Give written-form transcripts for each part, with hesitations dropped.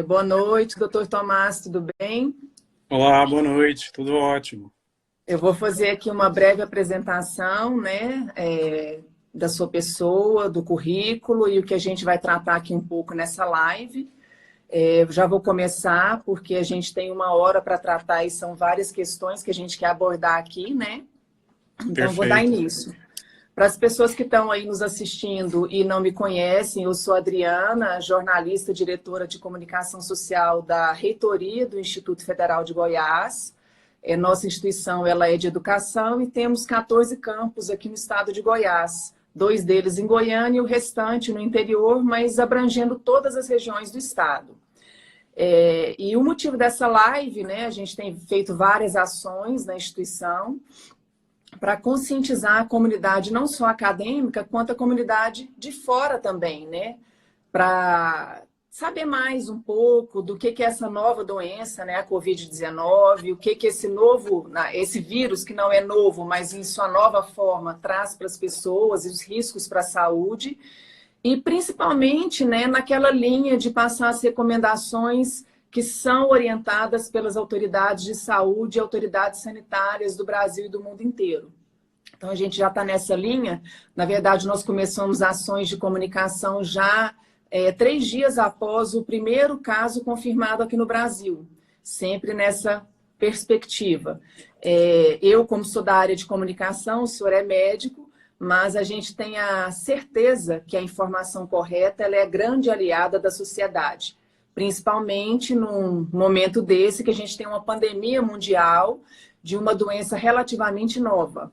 Boa noite, doutor Tomás, tudo bem? Olá, boa noite, tudo ótimo. Eu vou fazer aqui uma breve apresentação, né, da sua pessoa, do currículo e o que a gente vai tratar aqui um pouco nessa live. Já vou começar, porque a gente tem uma hora para tratar e são várias questões que a gente quer abordar aqui, né? Então, vou dar Perfeito. início. Para as pessoas que estão aí nos assistindo e não me conhecem, eu sou Adriana, jornalista, diretora de comunicação social da reitoria do Instituto Federal de Goiás. Nossa instituição ela é de educação e temos 14 campos aqui no estado de Goiás, dois deles em Goiânia e o restante no interior, mas abrangendo todas as regiões do estado. E o motivo dessa live, né, a gente tem feito várias ações na instituição, para conscientizar a comunidade, não só acadêmica, quanto a comunidade de fora também, né? Para saber mais um pouco do que é essa nova doença, né? A Covid-19, o que esse novo, esse vírus que não é novo, mas em sua nova forma, traz para as pessoas e os riscos para a saúde. E principalmente, né, naquela linha de passar as recomendações que são orientadas pelas autoridades de saúde e autoridades sanitárias do Brasil e do mundo inteiro. Então, a gente já está nessa linha. Na verdade, nós começamos ações de comunicação já 3 dias após o primeiro caso confirmado aqui no Brasil, sempre nessa perspectiva. Eu, como sou da área de comunicação, o senhor é médico, mas a gente tem a certeza que a informação correta ela é grande aliada da sociedade, principalmente num momento desse que a gente tem uma pandemia mundial de uma doença relativamente nova.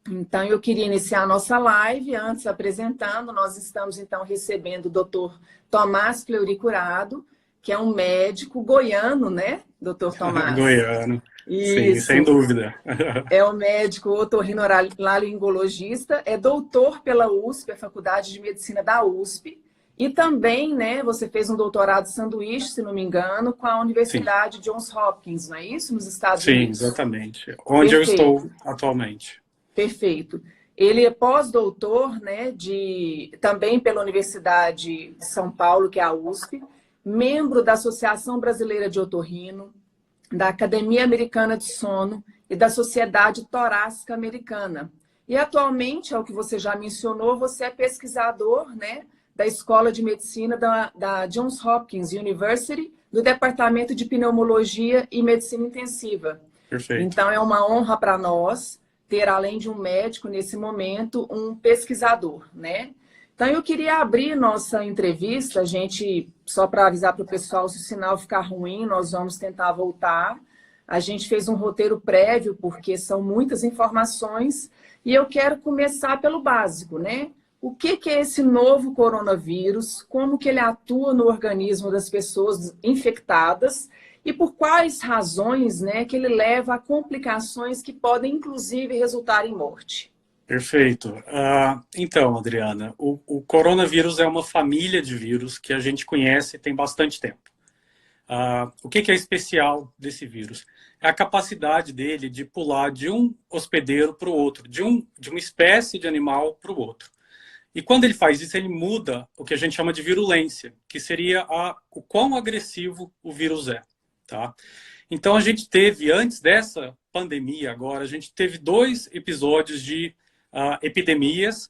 Então, eu queria iniciar a nossa live, antes apresentando, nós estamos então recebendo o doutor Tomás Fleury-Curado, que é um médico goiano, né, doutor Tomás? Goiano. Sim, sem Isso, dúvida. é um médico otorrinolaringologista, é doutor pela USP, a Faculdade de Medicina da USP, e também, né, você fez um doutorado sanduíche, se não me engano, com a Sim, Universidade Johns Hopkins, não é isso? Nos Estados sim, Unidos. exatamente. Onde eu estou Perfeito. atualmente. Perfeito. Ele é pós-doutor, né, também pela Universidade de São Paulo, que é a USP, membro da Associação Brasileira de Otorrino, da Academia Americana de Sono e da Sociedade Torácica Americana. E atualmente, ao que você já mencionou, você é pesquisador, né, da Escola de Medicina da Johns Hopkins University, do Departamento de Pneumologia e Medicina Intensiva. Perfeito. Então, é uma honra para nós ter, além de um médico, nesse momento, um pesquisador, né? Então, eu queria abrir nossa entrevista, a gente, só para avisar para o pessoal, se o sinal ficar ruim, nós vamos tentar voltar. A gente fez um roteiro prévio, porque são muitas informações, e eu quero começar pelo básico, né? O que é esse novo coronavírus? Como que ele atua no organismo das pessoas infectadas? E por quais razões, né, que ele leva a complicações que podem, inclusive, resultar em morte? Perfeito. Então, Adriana, o coronavírus é uma família de vírus que a gente conhece tem bastante tempo. O que é especial desse vírus? É a capacidade dele de pular de um hospedeiro para o outro, de uma espécie de animal para o outro. E quando ele faz isso, ele muda o que a gente chama de virulência, que seria o quão agressivo o vírus é. Tá? Então, a gente teve, antes dessa pandemia agora, a gente teve 2 episódios de epidemias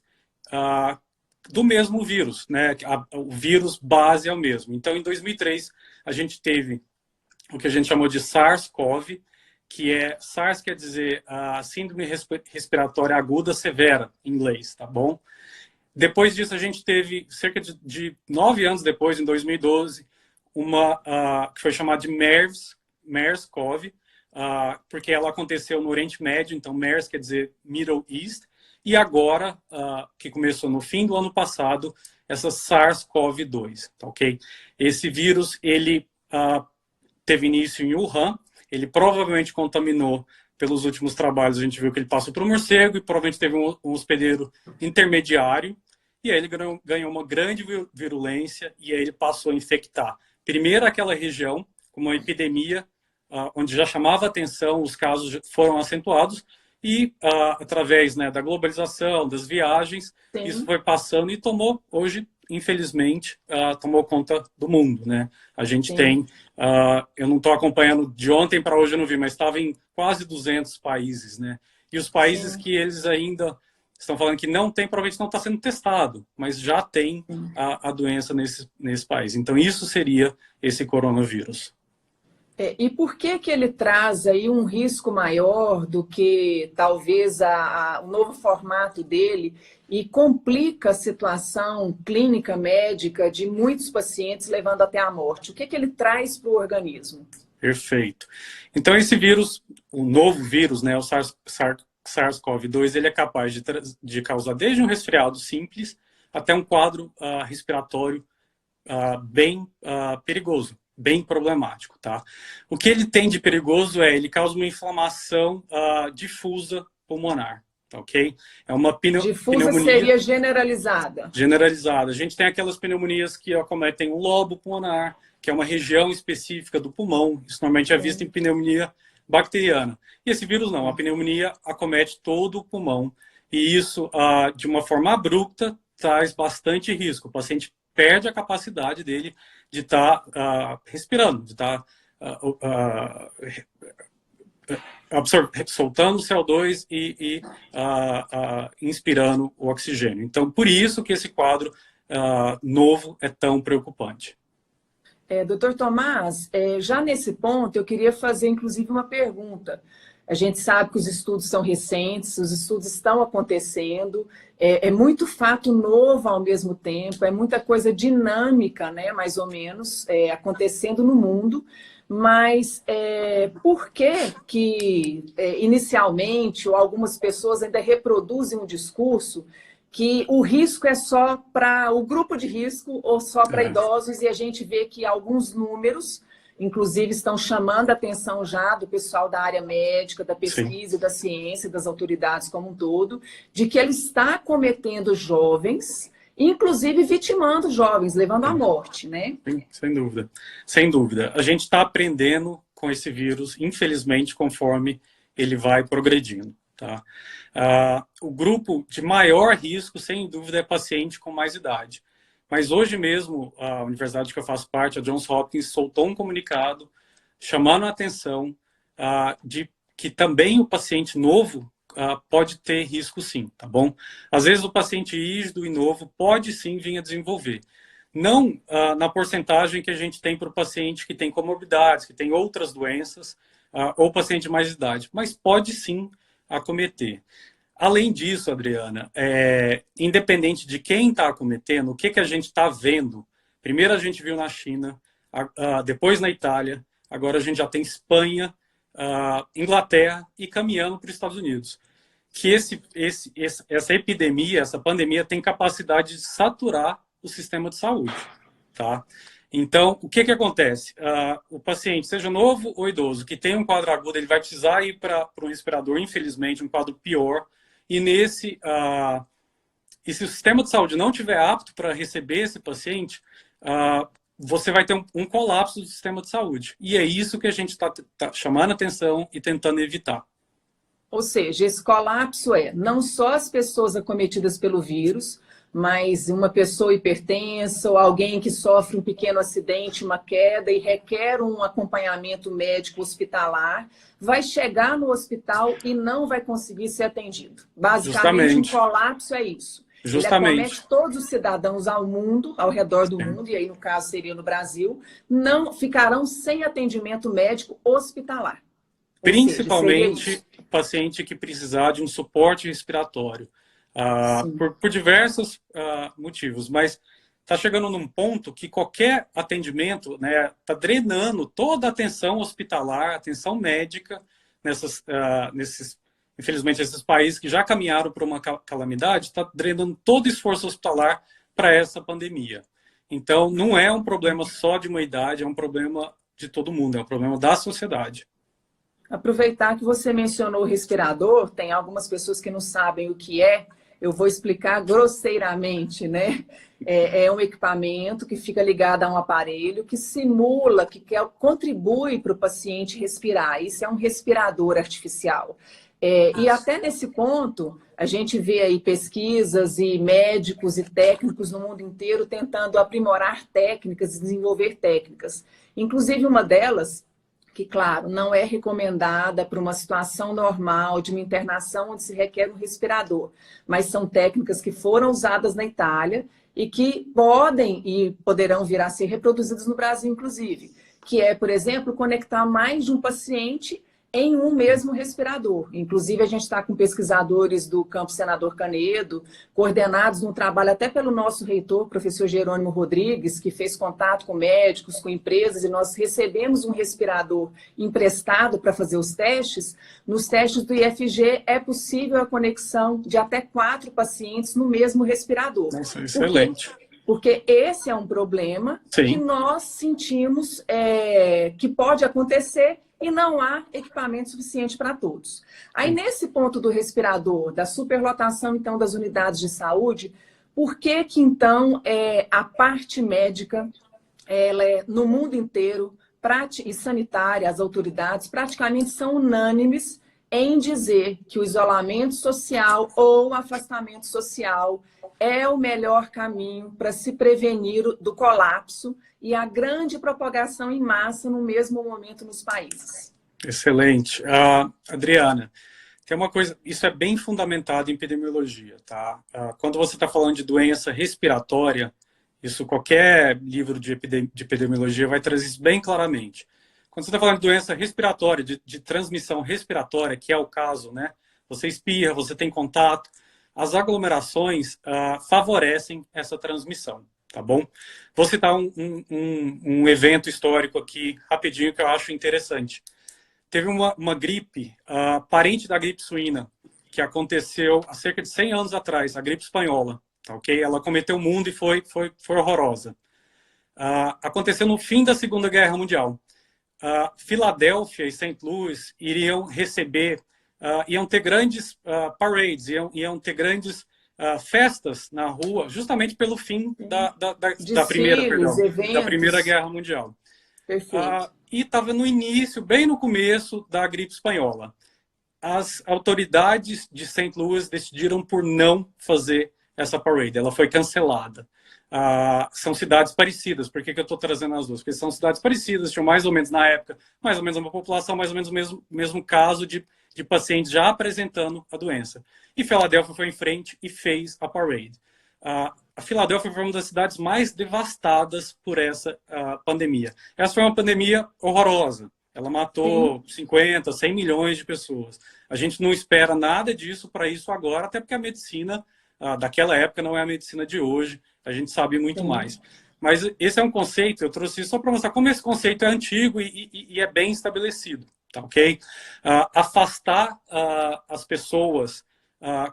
do mesmo vírus, né? O vírus base é o mesmo. Então, em 2003, a gente teve o que a gente chamou de SARS-CoV, que SARS quer dizer síndrome respiratória aguda severa, em inglês, tá bom? Depois disso, a gente teve, cerca de 9 anos depois, em 2012, uma que foi chamada de MERS-CoV, porque ela aconteceu no Oriente Médio, então MERS quer dizer Middle East, e agora, que começou no fim do ano passado, essa SARS-CoV-2, tá, ok? Esse vírus, ele teve início em Wuhan, ele provavelmente contaminou, pelos últimos trabalhos, a gente viu que ele passou para o morcego e provavelmente teve um hospedeiro intermediário, e aí ele ganhou uma grande virulência e aí ele passou a infectar. Primeiro aquela região, com uma epidemia, onde já chamava atenção, os casos foram acentuados, e através, né, da globalização, das viagens, isso Sim. foi passando e tomou, hoje, infelizmente, tomou conta do mundo, né? A gente Sim. tem, eu não estou acompanhando de ontem para hoje, eu não vi, mas estava em quase 200 países, né? E os países Sim. que eles ainda estão falando que não tem, provavelmente não está sendo testado, mas já tem a doença nesse país. Então, isso seria esse coronavírus. E por que que ele traz aí um risco maior do que talvez o novo formato dele e complica a situação clínica médica de muitos pacientes, levando até a morte? O que que ele traz para o organismo? Perfeito. Então, esse vírus, o novo vírus, né, o SARS-CoV-2, ele é capaz de causar desde um resfriado simples até um quadro respiratório bem perigoso, bem problemático, tá? O que ele tem de perigoso ele causa uma inflamação difusa pulmonar, tá, ok? É uma Difusa pneumonia seria generalizada. generalizada. A gente tem aquelas pneumonias que acometem o lobo pulmonar, que é uma região específica do pulmão. Isso normalmente é visto em pneumonia bacteriana. E esse vírus não, a pneumonia acomete todo o pulmão. E isso, de uma forma abrupta, traz bastante risco. O paciente perde a capacidade dele de estar respirando, de estar soltando CO2 e inspirando o oxigênio. Então, por isso que esse quadro novo é tão preocupante. Doutor Tomás, já nesse ponto eu queria fazer inclusive uma pergunta. A gente sabe que os estudos são recentes, os estudos estão acontecendo, é muito fato novo ao mesmo tempo, é muita coisa dinâmica, né, mais ou menos, acontecendo no mundo, mas por que inicialmente, ou algumas pessoas ainda reproduzem um discurso que o risco é só para o grupo de risco ou só para idosos, e a gente vê que alguns números, inclusive, estão chamando a atenção já do pessoal da área médica, da pesquisa, Sim. da ciência, das autoridades como um todo, de que ele está cometendo jovens, inclusive vitimando jovens, levando à morte, né? Sim, sem dúvida. Sem dúvida. A gente está aprendendo com esse vírus, infelizmente, conforme ele vai progredindo. Tá? O grupo de maior risco, sem dúvida, é paciente com mais idade. Mas hoje mesmo, a universidade que eu faço parte, a Johns Hopkins, soltou um comunicado chamando a atenção de que também o paciente novo pode ter risco sim, tá bom? Às vezes o paciente rígido e novo pode sim vir a desenvolver. Não na porcentagem que a gente tem para o paciente que tem comorbidades, que tem outras doenças, ou paciente de mais idade, mas pode sim acometer. Além disso, Adriana, independente de quem está acometendo, o que a gente está vendo? Primeiro a gente viu na China, depois na Itália, agora a gente já tem Espanha, Inglaterra e caminhando para os Estados Unidos. Que essa epidemia, essa pandemia tem capacidade de saturar o sistema de saúde, tá? Então, o que acontece? O paciente, seja novo ou idoso, que tem um quadro agudo, ele vai precisar ir para um respirador, infelizmente, um quadro pior. E se o sistema de saúde não estiver apto para receber esse paciente, você vai ter um colapso do sistema de saúde. E é isso que a gente está chamando a atenção e tentando evitar. Ou seja, esse colapso não só as pessoas acometidas pelo vírus, mas uma pessoa hipertensa ou alguém que sofre um pequeno acidente, uma queda e requer um acompanhamento médico hospitalar, vai chegar no hospital e não vai conseguir ser atendido. Basicamente, Justamente. Um colapso é isso. Justamente. Ele acomete todos os cidadãos ao redor do mundo, e aí no caso seria no Brasil, não ficarão sem atendimento médico hospitalar. Principalmente o paciente que precisar de um suporte respiratório. Por diversos motivos, mas está chegando num ponto que qualquer atendimento está drenando toda a atenção hospitalar, atenção médica, infelizmente, esses países que já caminharam para uma calamidade, está drenando todo o esforço hospitalar para essa pandemia. Então, não é um problema só de uma idade, é um problema de todo mundo, é um problema da sociedade. Aproveitar que você mencionou o respirador, tem algumas pessoas que não sabem o que é. Eu vou explicar grosseiramente, né? É um equipamento que fica ligado a um aparelho que simula, que contribui para o paciente respirar. Isso é um respirador artificial. E até nesse ponto, a gente vê aí pesquisas e médicos e técnicos no mundo inteiro tentando aprimorar técnicas e desenvolver técnicas. Inclusive, uma delas, que, claro, não é recomendada para uma situação normal de uma internação onde se requer um respirador, mas são técnicas que foram usadas na Itália e que podem e poderão vir a ser reproduzidas no Brasil, inclusive, que é, por exemplo, conectar mais de um paciente em um mesmo respirador. Inclusive, a gente está com pesquisadores do Campo Senador Canedo, coordenados no trabalho até pelo nosso reitor, professor Jerônimo Rodrigues, que fez contato com médicos, com empresas, e nós recebemos um respirador emprestado para fazer os testes. Nos testes do IFG, é possível a conexão de até 4 pacientes no mesmo respirador. Nossa, excelente. Porque esse é um problema que nós sentimos que pode acontecer e não há equipamento suficiente para todos. Aí, nesse ponto do respirador, da superlotação, então, das unidades de saúde, por que que, então, a parte médica, ela no mundo inteiro, e sanitária, as autoridades, praticamente são unânimes em dizer que o isolamento social ou afastamento social é o melhor caminho para se prevenir do colapso e a grande propagação em massa no mesmo momento nos países. Excelente. Adriana, tem uma coisa, isso é bem fundamentado em epidemiologia, tá? Quando você está falando de doença respiratória, isso qualquer livro de epidemiologia vai trazer isso bem claramente. Quando você está falando de doença respiratória, de transmissão respiratória, que é o caso, né? Você espirra, você tem contato, as aglomerações favorecem essa transmissão, tá bom? Vou citar um evento histórico aqui, rapidinho, que eu acho interessante. Teve uma gripe, parente da gripe suína, que aconteceu há cerca de 100 anos atrás, a gripe espanhola, tá, ok? Ela cometeu o mundo e foi horrorosa. Aconteceu no fim da Segunda Guerra Mundial. Filadélfia e St. Louis iriam receber, iam ter grandes parades, iam ter grandes festas na rua, justamente pelo fim da Primeira Guerra Mundial. Perfeito. E estava no início, bem no começo da gripe espanhola. As autoridades de St. Louis decidiram por não fazer essa parade. Ela foi cancelada. São cidades parecidas. Por que eu estou trazendo as duas? Porque são cidades parecidas, tinham mais ou menos, na época, mais ou menos uma população, mais ou menos o mesmo caso de pacientes já apresentando a doença. E Filadélfia foi em frente e fez a parade. A Filadélfia foi uma das cidades mais devastadas por essa pandemia. Essa foi uma pandemia horrorosa. Ela matou 50, 100 milhões de pessoas. A gente não espera nada disso para isso agora, até porque a medicina daquela época não é a medicina de hoje. A gente sabe muito mais. Mas esse é um conceito, eu trouxe isso só para mostrar como esse conceito é antigo e é bem estabelecido. Tá, ok? Afastar as pessoas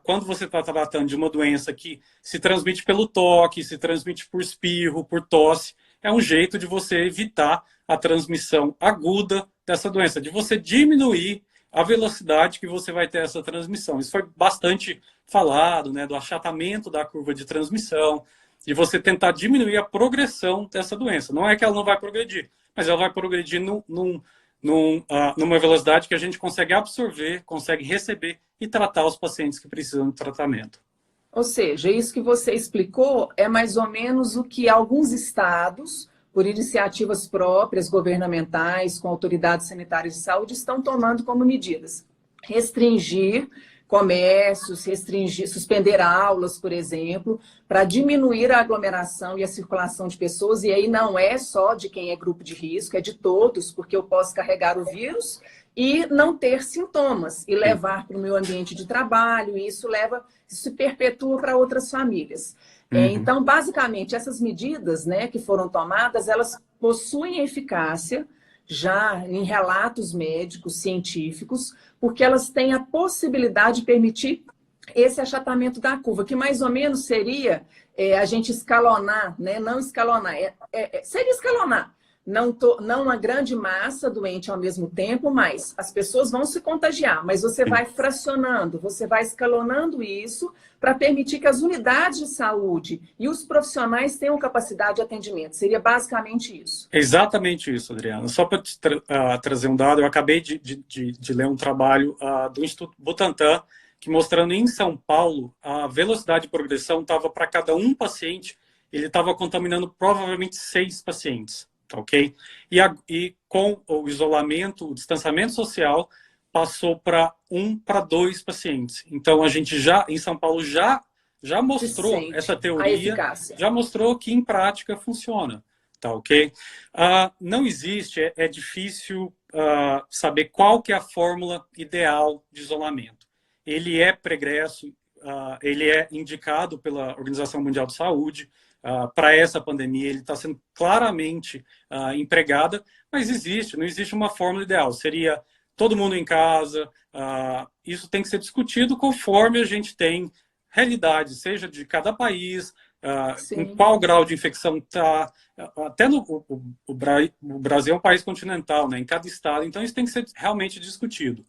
quando você está tratando de uma doença que se transmite pelo toque, se transmite por espirro, por tosse, é um jeito de você evitar a transmissão aguda dessa doença, de você diminuir a velocidade que você vai ter essa transmissão. Isso foi bastante falado, né, do achatamento da curva de transmissão, de você tentar diminuir a progressão dessa doença. Não é que ela não vai progredir, mas ela vai progredir numa velocidade que a gente consegue absorver, consegue receber e tratar os pacientes que precisam de tratamento. Ou seja, isso que você explicou é mais ou menos o que alguns estados, por iniciativas próprias, governamentais, com autoridades sanitárias de saúde, estão tomando como medidas. Restringir comércios, suspender aulas, por exemplo, para diminuir a aglomeração e a circulação de pessoas. E aí não é só de quem é grupo de risco, é de todos, porque eu posso carregar o vírus e não ter sintomas e levar para o meu ambiente de trabalho, e isso se perpetua para outras famílias. Então, basicamente, essas medidas, né, que foram tomadas, elas possuem eficácia já em relatos médicos, científicos, porque elas têm a possibilidade de permitir esse achatamento da curva, que mais ou menos seria a gente escalonar, né? Não escalonar, seria escalonar, não uma grande massa doente ao mesmo tempo, mas as pessoas vão se contagiar, mas você vai fracionando, você vai escalonando isso para permitir que as unidades de saúde e os profissionais tenham capacidade de atendimento. Seria basicamente isso. Exatamente isso, Adriana. Só para trazer um dado, eu acabei de ler um trabalho do Instituto Butantan, que mostrando em São Paulo, a velocidade de progressão estava para cada um paciente, ele estava contaminando provavelmente 6 pacientes. Ok? E com o isolamento, o distanciamento social, passou para 1 para 2 pacientes. Então, a gente já, em São Paulo, já mostrou essa teoria, já mostrou que em prática funciona. Tá ok? Não existe, é difícil saber qual que é a fórmula ideal de isolamento. Ele é pregresso, ele é indicado pela Organização Mundial de Saúde, para essa pandemia, ele está sendo claramente empregada, mas não existe uma fórmula ideal. Seria todo mundo em casa, isso tem que ser discutido conforme a gente tem realidade, seja de cada país, em qual grau de infecção está. Até o Brasil é um país continental, né, em cada estado, então isso tem que ser realmente discutido.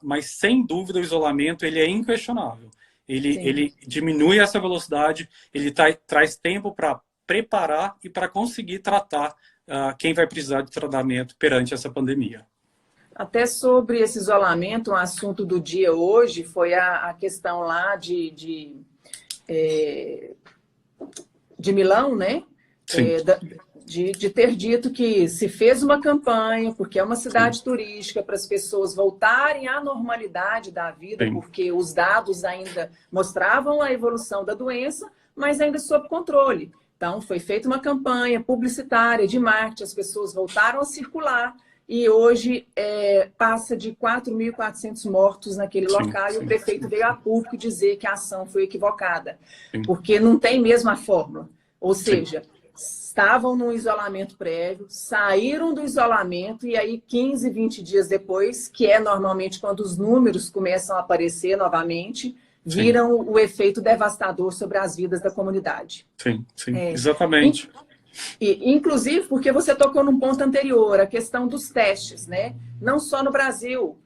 Mas, sem dúvida, o isolamento ele é inquestionável. Ele diminui essa velocidade, ele traz tempo para preparar e para conseguir tratar quem vai precisar de tratamento perante essa pandemia. Até sobre esse isolamento, um assunto do dia hoje foi a questão lá de Milão, né? De ter dito que se fez uma campanha, porque é uma cidade turística, para as pessoas voltarem à normalidade da vida, porque os dados ainda mostravam a evolução da doença, mas ainda sob controle. Então, foi feita uma campanha publicitária de marketing, as pessoas voltaram a circular, e hoje passa de 4.400 mortos naquele local, e o prefeito veio a público dizer que a ação foi equivocada, porque não tem mesmo a fórmula. Ou seja, estavam no isolamento prévio, saíram do isolamento e aí 15, 20 dias depois, que é normalmente quando os números começam a aparecer novamente, viram o efeito devastador sobre as vidas da comunidade. Sim, exatamente. Inclusive porque você tocou num ponto anterior, a questão dos testes, né? Não só no Brasil,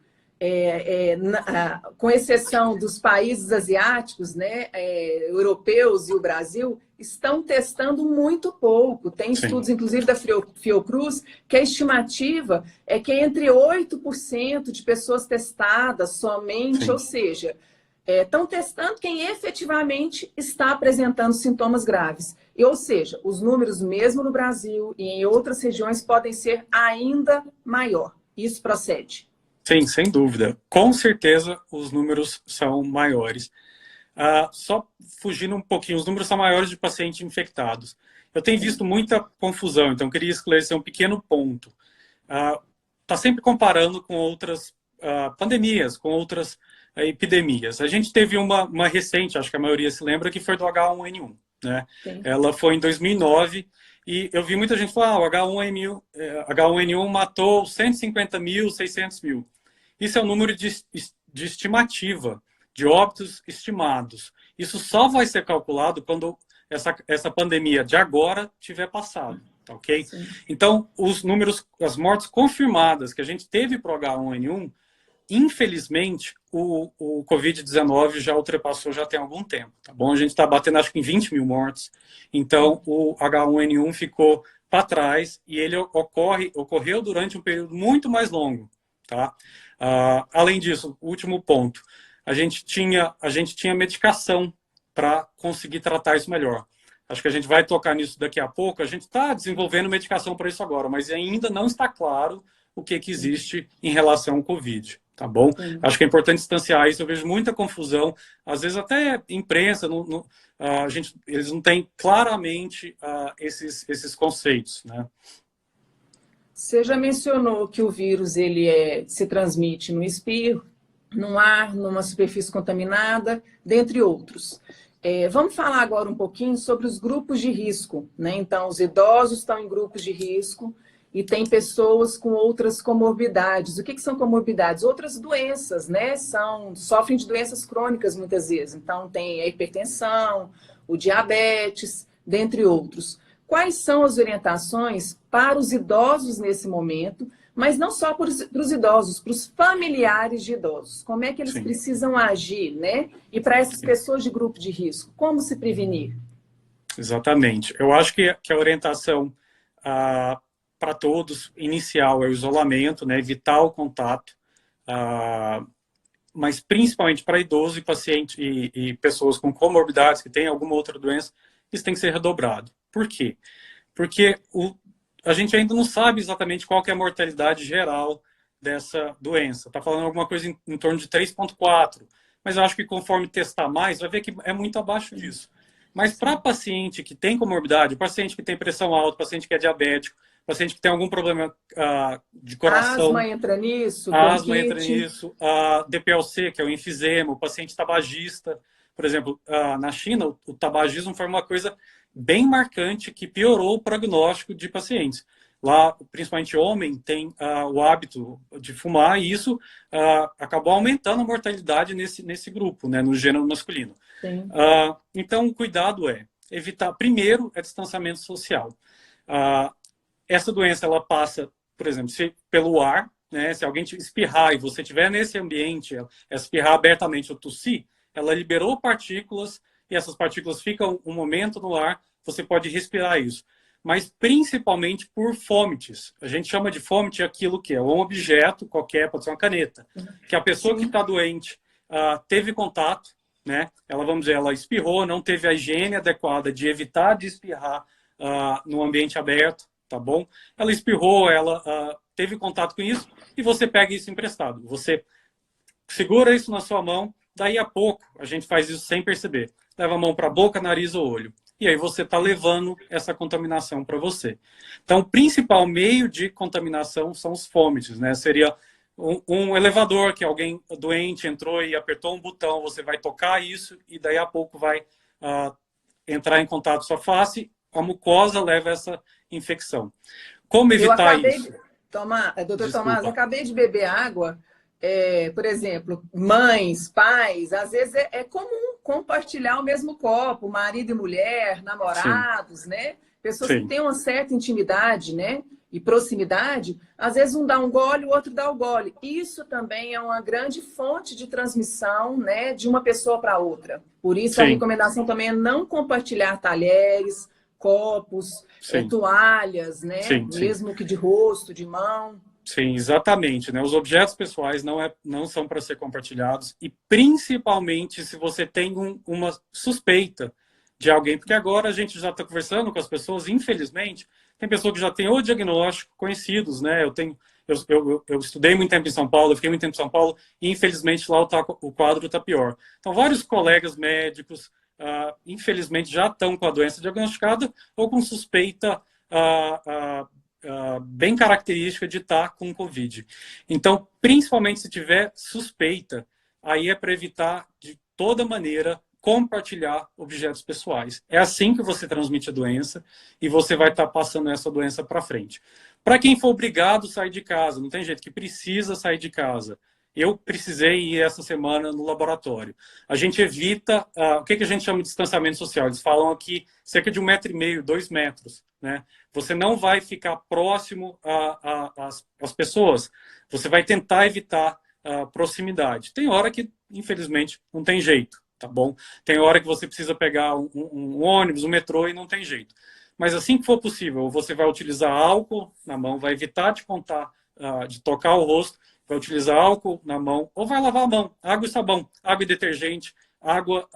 com exceção dos países asiáticos, né, europeus e o Brasil, estão testando muito pouco. Tem estudos, inclusive, da Fiocruz, que a estimativa é que entre 8% de pessoas testadas somente, ou seja, estão testando quem efetivamente está apresentando sintomas graves. Ou seja, os números, mesmo no Brasil e em outras regiões, podem ser ainda maior. Isso procede. Sim, sem dúvida. Com certeza, os números são maiores. Só fugindo um pouquinho, os números são maiores de pacientes infectados. Eu tenho visto muita confusão, então queria esclarecer um pequeno ponto. Está sempre comparando com outras pandemias, com outras epidemias. A gente teve uma recente, acho que a maioria se lembra, que foi do H1N1. Né? Ela foi em 2009 e eu vi muita gente falar o H1N1 matou 150 mil, 600 mil. Isso é um número de estimativa, de óbitos estimados. Isso só vai ser calculado quando essa pandemia de agora tiver passado. Ok? Então, os números, as mortes confirmadas que a gente teve para o H1N1, infelizmente, o Covid-19 já ultrapassou já tem algum tempo, tá bom? A gente está batendo, acho que em 20 mil mortes. Então, o H1N1 ficou para trás e ele ocorreu durante um período muito mais longo, tá? Além disso, último ponto, a gente tinha medicação para conseguir tratar isso melhor. Acho que a gente vai tocar nisso daqui a pouco. A gente está desenvolvendo medicação para isso agora, mas ainda não está claro o que existe em relação ao Covid. Tá bom? Acho que é importante distanciar isso. Eu vejo muita confusão. Às vezes até imprensa, eles não têm claramente esses conceitos. Né? Você já mencionou que o vírus se transmite no espirro, no ar, numa superfície contaminada, dentre outros. Vamos falar agora um pouquinho sobre os grupos de risco. Né? Então, os idosos estão em grupos de risco, e tem pessoas com outras comorbidades. O que são comorbidades? Outras doenças, né? Sofrem de doenças crônicas muitas vezes. Então, tem a hipertensão, o diabetes, dentre outros. quais são as orientações para os idosos nesse momento, mas não só para os idosos, para os familiares de idosos. Como é que eles Sim. precisam agir, né? E para essas pessoas de grupo de risco, como se prevenir? Exatamente. Eu acho que a orientação para todos, inicial, é o isolamento, né? Evitar o contato, mas principalmente para idosos e pacientes e pessoas com comorbidades que têm alguma outra doença, isso tem que ser redobrado. Por quê? Porque a gente ainda não sabe exatamente qual que é a mortalidade geral dessa doença. Está falando alguma coisa em torno de 3,4, mas eu acho que conforme testar mais, vai ver que é muito abaixo disso. Mas para paciente que tem comorbidade, paciente que tem pressão alta, paciente que é diabético, paciente que tem algum problema de coração... Asma entra nisso, a asma entra bronquite. nisso, a DPLC, que é o enfisema, o paciente tabagista. Por exemplo, na China, o tabagismo foi uma coisa bem marcante que piorou o prognóstico de pacientes. Lá, principalmente homem, tem o hábito de fumar e isso acabou aumentando a mortalidade nesse grupo, né, no gênero masculino. Então, o cuidado é evitar, primeiro, é distanciamento social. Essa doença, ela passa, por exemplo, pelo ar, né, se alguém te espirrar e você estiver nesse ambiente, espirrar abertamente ou tossir, ela liberou partículas e essas partículas ficam um momento no ar, você pode respirar isso. Mas principalmente por fômites. A gente chama de fômite aquilo que é um objeto qualquer, pode ser uma caneta, que a pessoa que está doente teve contato, né? Ela, vamos dizer, ela espirrou, não teve a higiene adequada de evitar de espirrar no ambiente aberto, tá bom? Ela espirrou, ela teve contato com isso e você pega isso emprestado. Você segura isso na sua mão, daí a pouco a gente faz isso sem perceber. Leva a mão para a boca, nariz ou olho. E aí você está levando essa contaminação para você. Então, o principal meio de contaminação são os fômites, né? Seria um elevador que alguém doente entrou e apertou um botão, você vai tocar isso e daí a pouco vai entrar em contato com sua face, a mucosa leva essa infecção. Como evitar isso? Doutor Tomás, acabei de beber água. Por exemplo, mães, pais, às vezes é comum compartilhar o mesmo copo, marido e mulher, namorados, né? Pessoas que têm uma certa intimidade, né? E proximidade, às vezes um dá um gole, o outro dá o gole. Isso também é uma grande fonte de transmissão, né? De uma pessoa para outra. Por isso a recomendação também é não compartilhar talheres, copos, toalhas, né? Mesmo que de rosto, de mão. Sim, exatamente, né? Os objetos pessoais não são para ser compartilhados e principalmente se você tem uma suspeita de alguém, porque agora a gente já está conversando com as pessoas, infelizmente, tem pessoa que já tem o diagnóstico conhecidos, né? Eu estudei muito tempo em São Paulo, eu fiquei muito tempo em São Paulo e infelizmente lá o quadro está pior. Então, vários colegas médicos, infelizmente, já estão com a doença diagnosticada ou com suspeita bem característica de estar com Covid. Então, principalmente se tiver suspeita, aí é para evitar de toda maneira compartilhar objetos pessoais. É assim que você transmite a doença e você vai estar passando essa doença para frente. Para quem for obrigado a sair de casa, não tem jeito, que precisa sair de casa. Eu precisei ir essa semana no laboratório. A gente evita, o que a gente chama de distanciamento social? Eles falam aqui cerca de 1,5 metro, 2 metros. Né? Você não vai ficar próximo às pessoas. Você vai tentar evitar proximidade. Tem hora que, infelizmente, não tem jeito, tá bom? Tem hora que você precisa pegar um ônibus, um metrô e não tem jeito. Mas assim que for possível, você vai utilizar álcool na mão, vai evitar de tocar o rosto, vai utilizar álcool na mão, ou vai lavar a mão, água e sabão, água e detergente, água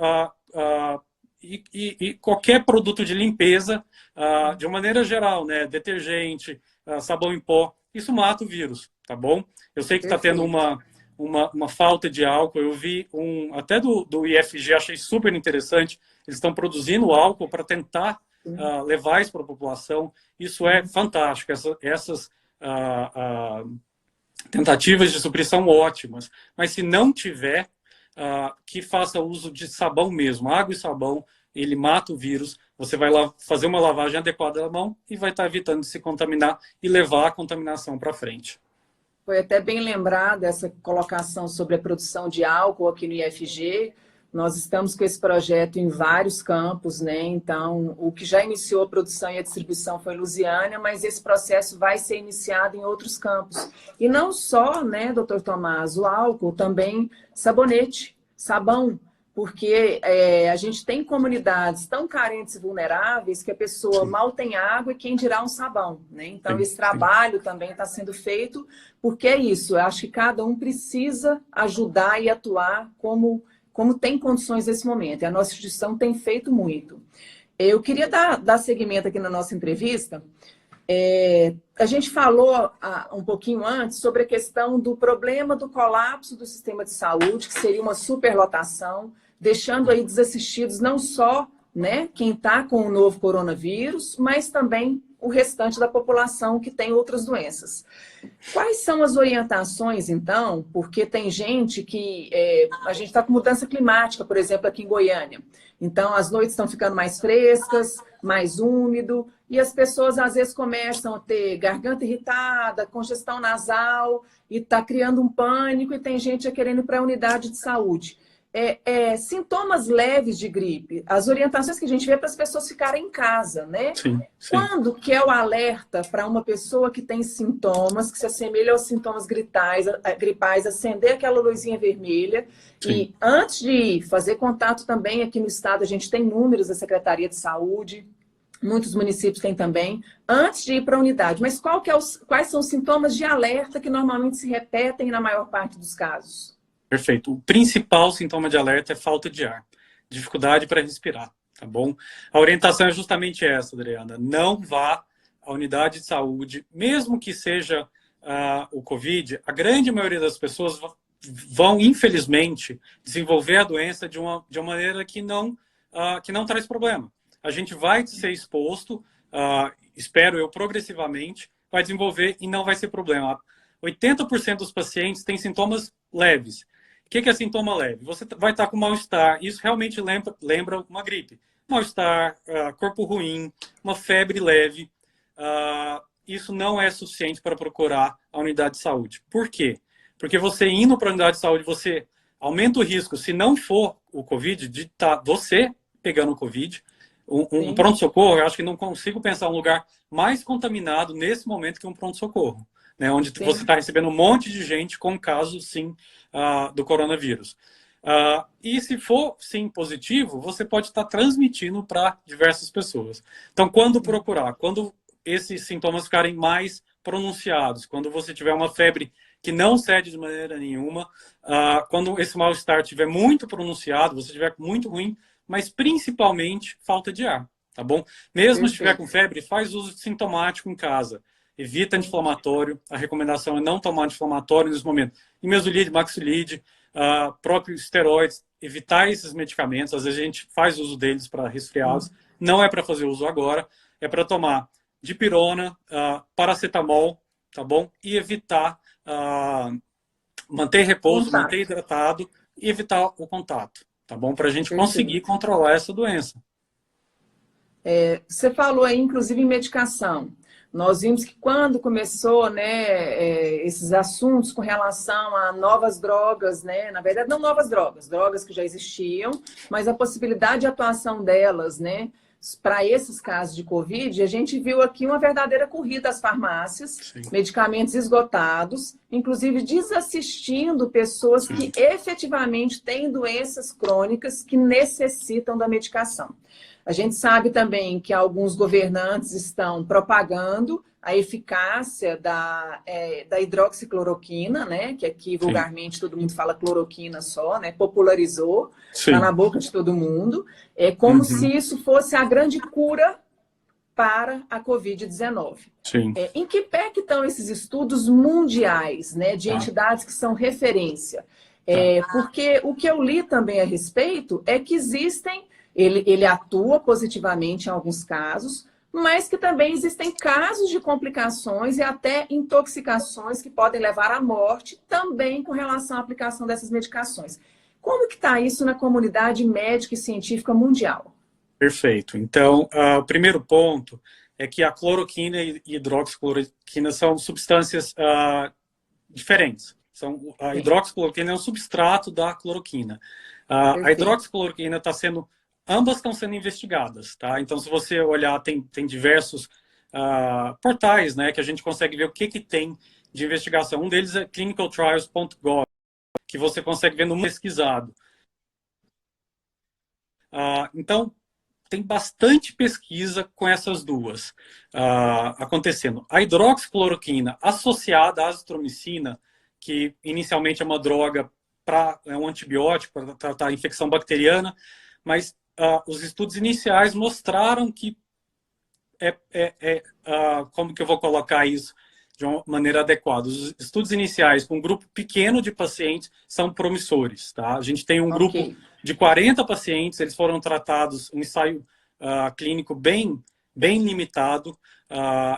e qualquer produto de limpeza, de uma maneira geral, né? Detergente, sabão em pó, isso mata o vírus, tá bom? Eu sei que está tendo uma falta de álcool, eu vi até do IFG, achei super interessante, eles estão produzindo álcool para tentar levar isso para a população, isso é fantástico, essas tentativas de suprir são ótimas, mas se não tiver, que faça uso de sabão mesmo, água e sabão, ele mata o vírus, você vai lá fazer uma lavagem adequada da mão e vai estar evitando de se contaminar e levar a contaminação para frente. Foi até bem lembrada essa colocação sobre a produção de álcool aqui no IFG, Nós estamos com esse projeto em vários campos, né? Então, o que já iniciou a produção e a distribuição foi Lusiânia, mas esse processo vai ser iniciado em outros campos. E não só, né, doutor Tomás, o álcool, também sabonete, sabão, porque a gente tem comunidades tão carentes e vulneráveis que a pessoa mal tem água e quem dirá um sabão, né? Então, esse trabalho também está sendo feito, porque é isso, eu acho que cada um precisa ajudar e atuar como tem condições nesse momento. E a nossa instituição tem feito muito. Eu queria dar seguimento aqui na nossa entrevista. A gente falou um pouquinho antes sobre a questão do problema do colapso do sistema de saúde, que seria uma superlotação, deixando aí desassistidos não só, né, quem está com o novo coronavírus, mas também o restante da população que tem outras doenças. Quais são as orientações, então? Porque tem gente que... a gente está com mudança climática, por exemplo, aqui em Goiânia. Então, as noites estão ficando mais frescas, mais úmido, e as pessoas, às vezes, começam a ter garganta irritada, congestão nasal, e está criando um pânico, e tem gente já querendo ir para a unidade de saúde. Sintomas leves de gripe, as orientações que a gente vê para as pessoas ficarem em casa, né? Sim, sim. Quando que é o alerta para uma pessoa que tem sintomas, que se assemelham aos sintomas gripais, acender aquela luzinha vermelha? Sim. E antes de fazer contato também, aqui no estado a gente tem números da Secretaria de Saúde, muitos municípios têm também, antes de ir para a unidade. Mas quais são os sintomas de alerta que normalmente se repetem na maior parte dos casos? Perfeito. O principal sintoma de alerta é falta de ar, dificuldade para respirar, tá bom? A orientação é justamente essa, Adriana. Não vá à unidade de saúde, mesmo que seja o Covid, a grande maioria das pessoas vão, infelizmente, desenvolver a doença de uma maneira que não traz problema. A gente vai ser exposto, espero eu, progressivamente, vai desenvolver e não vai ser problema. 80% dos pacientes têm sintomas leves. O que é sintoma leve? Você vai estar com mal-estar. Isso realmente lembra uma gripe. Mal-estar, corpo ruim, uma febre leve. Isso não é suficiente para procurar a unidade de saúde. Por quê? Porque você indo para a unidade de saúde, você aumenta o risco, se não for o Covid, de estar você pegando o Covid. Um pronto-socorro, eu acho que não consigo pensar um lugar mais contaminado nesse momento que um pronto-socorro. Né, onde você está recebendo um monte de gente com casos, sim, do coronavírus. E se for, sim, positivo, você pode estar transmitindo para diversas pessoas. Então, quando procurar, quando esses sintomas ficarem mais pronunciados, quando você tiver uma febre que não cede de maneira nenhuma, quando esse mal-estar estiver muito pronunciado, você estiver muito ruim, mas principalmente falta de ar, tá bom? Mesmo se estiver com febre, faz uso de sintomático em casa. Evita anti-inflamatório. A recomendação é não tomar anti-inflamatório nesse momento. Imesolide, maxilide, próprio esteroides. Evitar esses medicamentos. Às vezes a gente faz uso deles para resfriados. Não é para fazer uso agora. É para tomar dipirona, paracetamol, tá bom? E evitar manter repouso, manter hidratado e evitar o contato, tá bom? Para a gente conseguir controlar essa doença. Você falou aí, inclusive, em medicação. Nós vimos que quando começou, né, esses assuntos com relação a novas drogas, né, na verdade não novas drogas, drogas que já existiam, mas a possibilidade de atuação delas, né, para esses casos de Covid, a gente viu aqui uma verdadeira corrida às farmácias, medicamentos esgotados, inclusive desassistindo pessoas que efetivamente têm doenças crônicas que necessitam da medicação. A gente sabe também que alguns governantes estão propagando a eficácia da hidroxicloroquina, né? Que aqui vulgarmente todo mundo fala cloroquina só, né? Popularizou, está na boca de todo mundo. É como se isso fosse a grande cura para a Covid-19. Em que pé que estão esses estudos mundiais, né? De entidades que são referência? Porque o que eu li também a respeito é que existem... Ele atua positivamente em alguns casos, mas que também existem casos de complicações e até intoxicações que podem levar à morte, também com relação à aplicação dessas medicações. Como que está isso na comunidade médica e científica mundial? Perfeito. Então, o primeiro ponto é que a cloroquina e hidroxicloroquina são substâncias diferentes. A hidroxicloroquina é um substrato da cloroquina. A hidroxicloroquina ambas estão sendo investigadas, tá? Então, se você olhar, tem diversos portais, né, que a gente consegue ver o que tem de investigação. Um deles é clinicaltrials.gov, que você consegue ver no pesquisado. Então, tem bastante pesquisa com essas duas acontecendo. A hidroxicloroquina associada à azitromicina, que inicialmente é uma droga, é um antibiótico para tratar a infecção bacteriana, mas os estudos iniciais mostraram que como que eu vou colocar isso de uma maneira adequada? Os estudos iniciais com um grupo pequeno de pacientes são promissores, tá? A gente tem um grupo de 40 pacientes, eles foram tratados, um ensaio clínico bem limitado,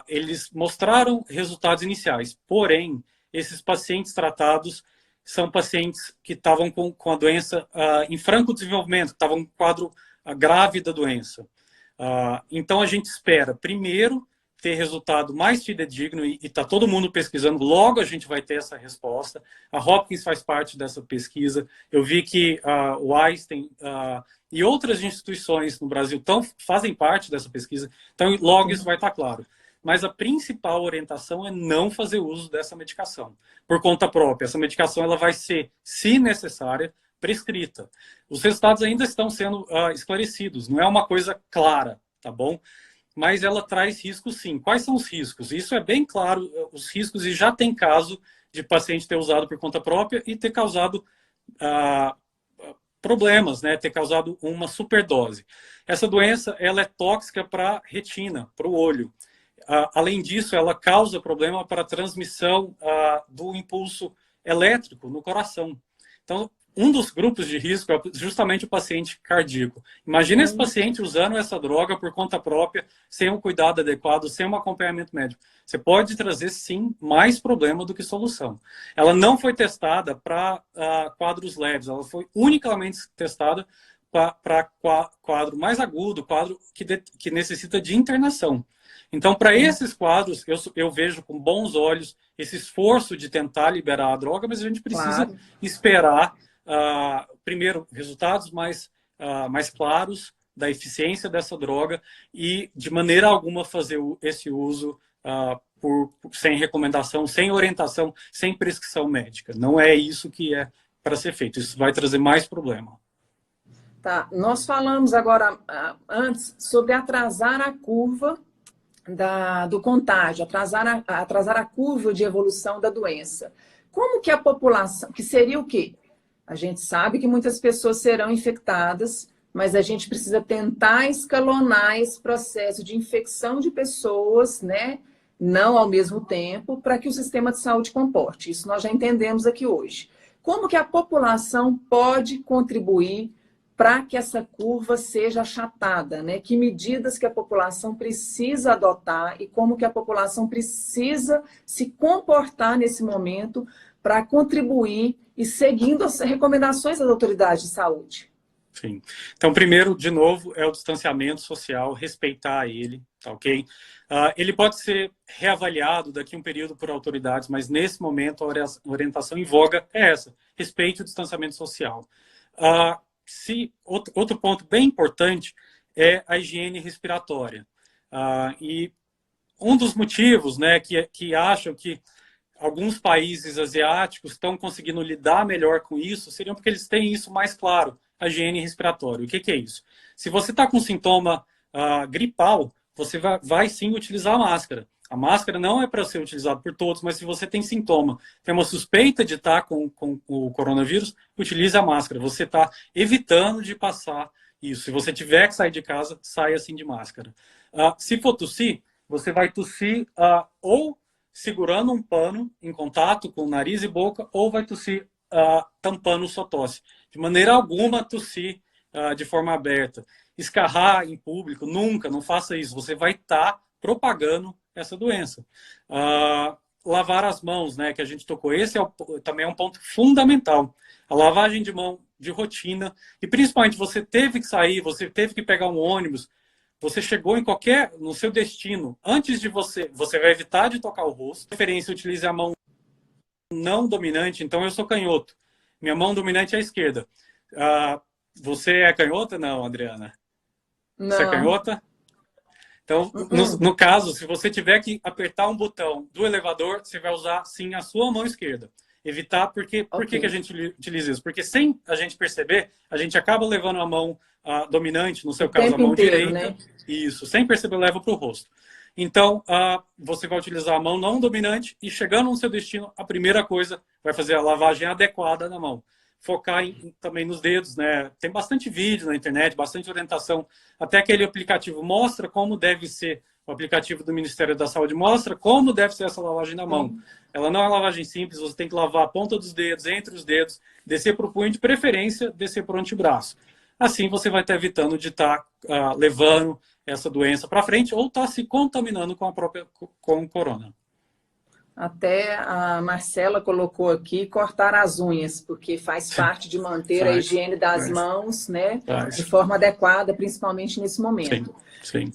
eles mostraram resultados iniciais, porém, esses pacientes tratados são pacientes que estavam com a doença em franco desenvolvimento, estavam com um quadro grave da doença. Então, a gente espera, primeiro, ter resultado mais fidedigno e está todo mundo pesquisando, logo a gente vai ter essa resposta. A Hopkins faz parte dessa pesquisa. Eu vi que o Einstein e outras instituições no Brasil fazem parte dessa pesquisa, então logo isso vai estar claro. Mas a principal orientação é não fazer uso dessa medicação, por conta própria. Essa medicação ela vai ser, se necessária, prescrita. Os resultados ainda estão sendo esclarecidos, não é uma coisa clara, tá bom? Mas ela traz riscos sim. Quais são os riscos? Isso é bem claro, os riscos, e já tem caso de paciente ter usado por conta própria e ter causado problemas, né? Ter causado uma superdose. Essa doença ela é tóxica para a retina, para o olho. Além disso, ela causa problema para a transmissão do impulso elétrico no coração. Então, um dos grupos de risco é justamente o paciente cardíaco. Imagina esse paciente usando essa droga por conta própria, sem um cuidado adequado, sem um acompanhamento médico. Você pode trazer, sim, mais problema do que solução. Ela não foi testada para quadros leves, ela foi unicamente testada para quadro mais agudo, quadro que necessita de internação. Então, para esses quadros, eu vejo com bons olhos esse esforço de tentar liberar a droga, mas a gente precisa esperar, primeiro, resultados mais claros da eficiência dessa droga e, de maneira alguma, fazer esse uso sem recomendação, sem orientação, sem prescrição médica. Não é isso que é para ser feito. Isso vai trazer mais problema. Tá. Nós falamos agora, antes, sobre atrasar a curva do contágio, atrasar a curva de evolução da doença. Como que a população, que seria o quê? A gente sabe que muitas pessoas serão infectadas, mas a gente precisa tentar escalonar esse processo de infecção de pessoas, né? Não ao mesmo tempo, para que o sistema de saúde comporte. Isso nós já entendemos aqui hoje. Como que a população pode contribuir para que essa curva seja achatada, né? Que medidas que a população precisa adotar e como que a população precisa se comportar nesse momento para contribuir e seguindo as recomendações das autoridades de saúde. Sim. Então, primeiro, de novo, é o distanciamento social, respeitar ele, tá ok? Ele pode ser reavaliado daqui a um período por autoridades, mas nesse momento a orientação em voga é essa, respeite o distanciamento social. Outro ponto bem importante é a higiene respiratória. E um dos motivos, né, que acham que alguns países asiáticos estão conseguindo lidar melhor com isso, seriam porque eles têm isso mais claro, a higiene respiratória. O que é isso? Se você está com sintoma gripal, você vai sim utilizar a máscara. A máscara não é para ser utilizada por todos, mas se você tem sintoma, tem uma suspeita de estar com o coronavírus, utilize a máscara. Você está evitando de passar isso. Se você tiver que sair de casa, saia assim de máscara. Se for tossir, você vai tossir ou segurando um pano em contato com o nariz e boca, ou vai tossir tampando sua tosse. De maneira alguma, tossir de forma aberta. Escarrar em público, nunca, não faça isso. Você vai estar propagando essa doença. Lavar as mãos, né, que a gente tocou, esse também é um ponto fundamental. A lavagem de mão de rotina, e principalmente você teve que sair, você teve que pegar um ônibus, você chegou no seu destino, antes de você vai evitar de tocar o rosto, de preferência utilize a mão não dominante, então eu sou canhoto. Minha mão dominante é a esquerda. Você é canhota? Não, Adriana. Você é Não. canhota? Então, no caso, se você tiver que apertar um botão do elevador, você vai usar, sim, a sua mão esquerda. Evitar, porque, por que a gente utiliza isso? Porque sem a gente perceber, a gente acaba levando a mão dominante, no seu O caso, a tempo mão inteiro, direita, né? isso, sem perceber, leva para o rosto. Então, você vai utilizar a mão não dominante e, chegando no seu destino, a primeira coisa vai fazer a lavagem adequada na mão. Focar também nos dedos, né? Tem bastante vídeo na internet, bastante orientação. Até aquele aplicativo mostra como deve ser, o aplicativo do Ministério da Saúde mostra como deve ser essa lavagem na mão. Ela não é uma lavagem simples, você tem que lavar a ponta dos dedos, entre os dedos, descer para o punho, de preferência, descer para o antebraço. Assim você vai estar evitando de estar levando essa doença para frente ou estar se contaminando com o corona. Até a Marcela colocou aqui cortar as unhas, porque faz parte de manter a higiene das mãos, né, de forma adequada, principalmente nesse momento. Sim.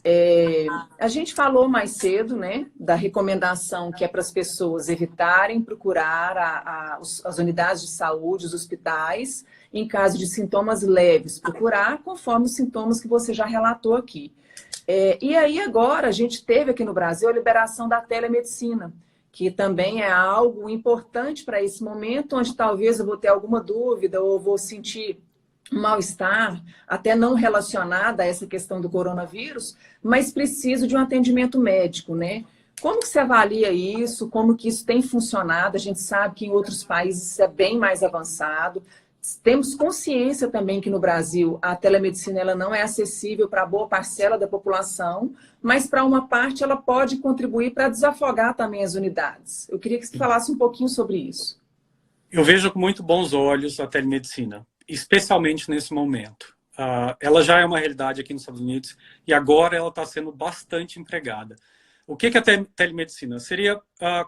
A gente falou mais cedo, né, da recomendação que é para as pessoas evitarem procurar as unidades de saúde, os hospitais, em caso de sintomas leves, procurar conforme os sintomas que você já relatou aqui. E aí agora a gente teve aqui no Brasil a liberação da telemedicina, que também é algo importante para esse momento, onde talvez eu vou ter alguma dúvida ou vou sentir um mal-estar, até não relacionada a essa questão do coronavírus, mas preciso de um atendimento médico, né? Como que você avalia isso? Como que isso tem funcionado? A gente sabe que em outros países isso é bem mais avançado. Temos consciência também que no Brasil a telemedicina ela não é acessível para boa parcela da população, mas para uma parte ela pode contribuir para desafogar também as unidades. Eu queria que você falasse um pouquinho sobre isso. Eu vejo com muito bons olhos a telemedicina, especialmente nesse momento. Ela já é uma realidade aqui nos Estados Unidos e agora ela está sendo bastante empregada. O que é a telemedicina? Seria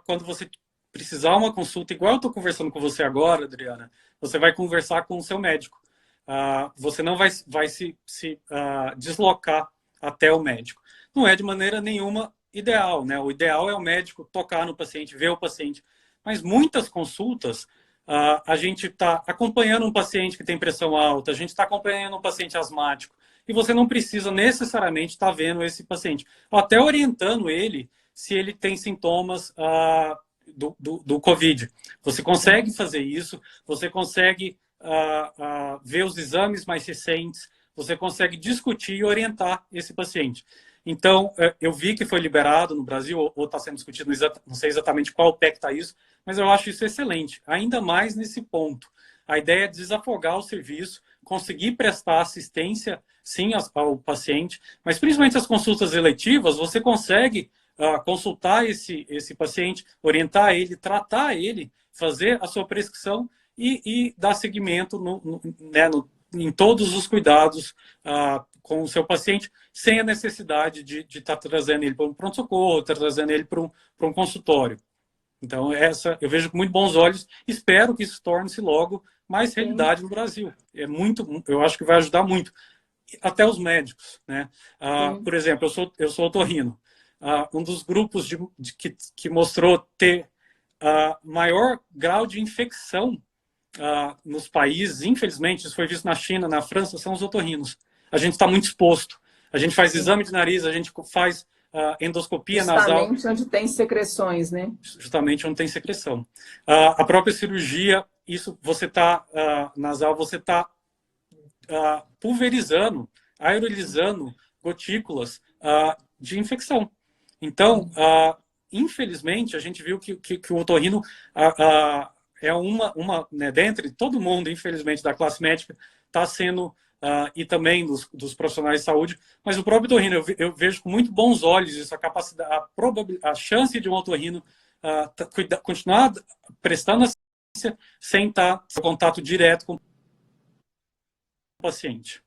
quando você precisar uma consulta, igual eu estou conversando com você agora, Adriana, você vai conversar com o seu médico. Você não vai se deslocar até o médico. Não é de maneira nenhuma ideal, né? O ideal é o médico tocar no paciente, ver o paciente. Mas muitas consultas, a gente está acompanhando um paciente que tem pressão alta, a gente está acompanhando um paciente asmático, e você não precisa necessariamente estar vendo esse paciente, ou até orientando ele se ele tem sintomas do COVID. Você consegue fazer isso, você consegue ver os exames mais recentes, você consegue discutir e orientar esse paciente. Então, eu vi que foi liberado no Brasil, ou está sendo discutido, não sei exatamente qual pé que está isso, mas eu acho isso excelente, ainda mais nesse ponto. A ideia é desafogar o serviço, conseguir prestar assistência, sim, ao paciente, mas principalmente as consultas eletivas, você consegue consultar esse paciente, orientar ele, tratar ele, fazer a sua prescrição e dar seguimento em todos os cuidados com o seu paciente, sem a necessidade de estar trazendo ele para um pronto-socorro, trazendo ele para um consultório. Então, eu vejo com muito bons olhos, espero que isso torne-se logo mais realidade no Brasil. Eu acho que vai ajudar muito. Até os médicos, né? Por exemplo, eu sou otorrino. Um dos grupos que mostrou ter maior grau de infecção nos países, infelizmente, isso foi visto na China, na França, são os otorrinos. A gente está muito exposto. A gente faz exame de nariz, a gente faz endoscopia nasal. Justamente onde tem secreções, né? Justamente onde tem secreção. A própria cirurgia, isso você está nasal, você está pulverizando, aerolizando gotículas de infecção. Então, infelizmente, a gente viu que o otorrino é né, dentre todo mundo, infelizmente, da classe médica, está sendo, e também dos profissionais de saúde, mas o próprio otorrino, eu vejo com muito bons olhos isso, a chance de um otorrino continuar prestando assistência sem estar em contato direto com o paciente.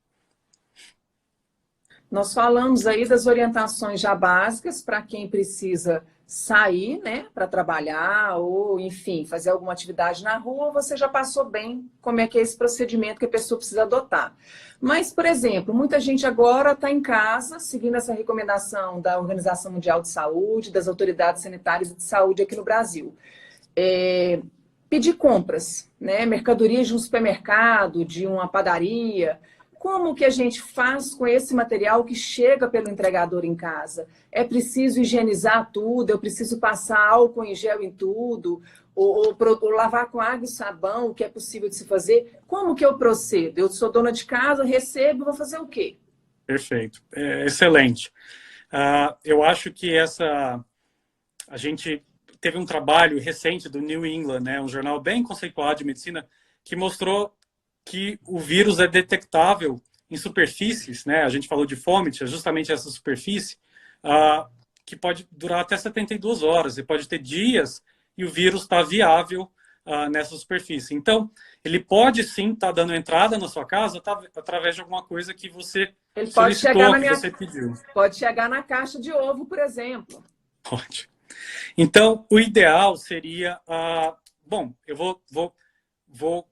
Nós falamos aí das orientações já básicas para quem precisa sair, né, para trabalhar ou, enfim, fazer alguma atividade na rua. Você já passou bem como é que é esse procedimento que a pessoa precisa adotar. Mas, por exemplo, muita gente agora está em casa, seguindo essa recomendação da Organização Mundial de Saúde, das autoridades sanitárias e de saúde aqui no Brasil. pedir compras, né? Mercadorias de um supermercado, de uma padaria. Como que a gente faz com esse material que chega pelo entregador em casa? É preciso higienizar tudo? Eu preciso passar álcool em gel em tudo? Ou lavar com água e sabão, o que é possível de se fazer? Como que eu procedo? Eu sou dona de casa, recebo, vou fazer o quê? Perfeito. Excelente. Eu acho que a gente teve um trabalho recente do New England, né, um jornal bem conceituado de medicina, que mostrou que o vírus é detectável em superfícies, né? A gente falou de fomites, é justamente essa superfície, que pode durar até 72 horas. Você pode ter dias e o vírus está viável nessa superfície. Então, ele pode sim estar dando entrada na sua casa através de alguma coisa que você Ele pode chegar solicitou, que você pediu. Pode chegar na caixa de ovo, por exemplo. Pode. Então, o ideal seria... bom, eu vou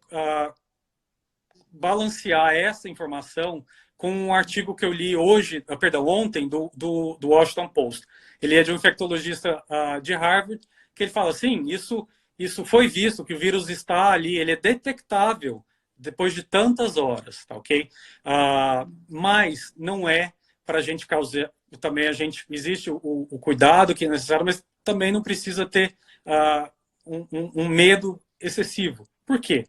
balancear essa informação com um artigo que eu li ontem, do Washington Post. Ele é de um infectologista de Harvard, que ele fala assim, isso foi visto, que o vírus está ali, ele é detectável depois de tantas horas, tá ok? Mas não é para a gente causar... Também existe o cuidado que é necessário, mas também não precisa ter um medo excessivo. Por quê?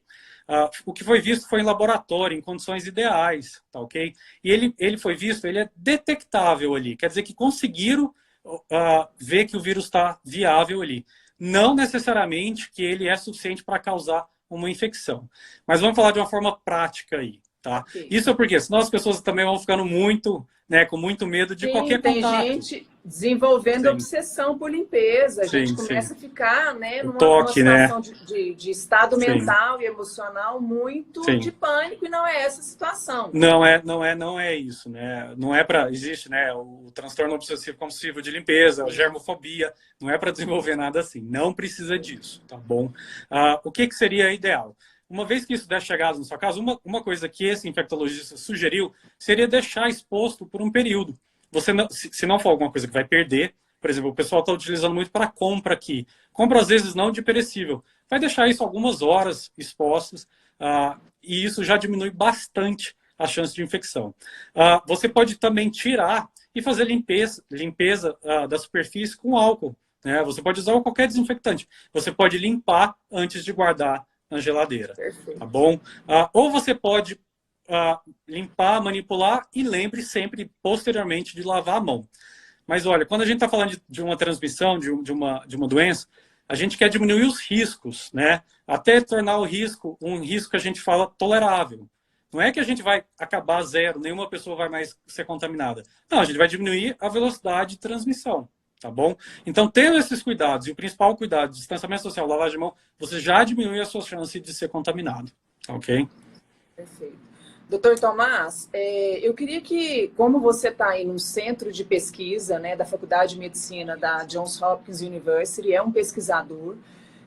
O que foi visto foi em laboratório, em condições ideais, tá ok? E ele foi visto, ele é detectável ali, quer dizer que conseguiram ver que o vírus está viável ali. Não necessariamente que ele é suficiente para causar uma infecção. Mas vamos falar de uma forma prática aí, tá? Okay. Isso é porque senão as pessoas também vão ficando muito, né, com muito medo de qualquer contato. Tem gente desenvolvendo obsessão por limpeza. A gente começa a ficar, né, numa situação, né, de estado mental e emocional muito de pânico, e não é essa a situação. Não é isso, né? Não é para... Existe, né, o transtorno obsessivo compulsivo de limpeza, a germofobia, não é para desenvolver nada assim. Não precisa disso, tá bom? O que seria ideal? Uma vez que isso der chegado na sua casa, uma coisa que esse infectologista sugeriu seria deixar exposto por um período. Você não, se não for alguma coisa que vai perder, por exemplo, o pessoal está utilizando muito para compra aqui. Compra, às vezes, não de perecível. Vai deixar isso algumas horas expostas, e isso já diminui bastante a chance de infecção. Você pode também tirar e fazer limpeza da superfície com álcool, né? Você pode usar qualquer desinfetante. Você pode limpar antes de guardar na geladeira. Perfeito. Tá bom? Ou você pode limpar, manipular e lembre sempre, posteriormente, de lavar a mão. Mas olha, quando a gente está falando de uma transmissão, de uma doença, a gente quer diminuir os riscos, né? Até tornar o risco um risco que a gente fala tolerável. Não é que a gente vai acabar zero, nenhuma pessoa vai mais ser contaminada. Não, a gente vai diminuir a velocidade de transmissão. Tá bom? Então, tendo esses cuidados, e o principal cuidado, distanciamento social, lavagem de mão, você já diminui a sua chance de ser contaminado. Ok? Perfeito. Doutor Tomás, eu queria que, como você está aí num centro de pesquisa, né, da Faculdade de Medicina da Johns Hopkins University, é um pesquisador,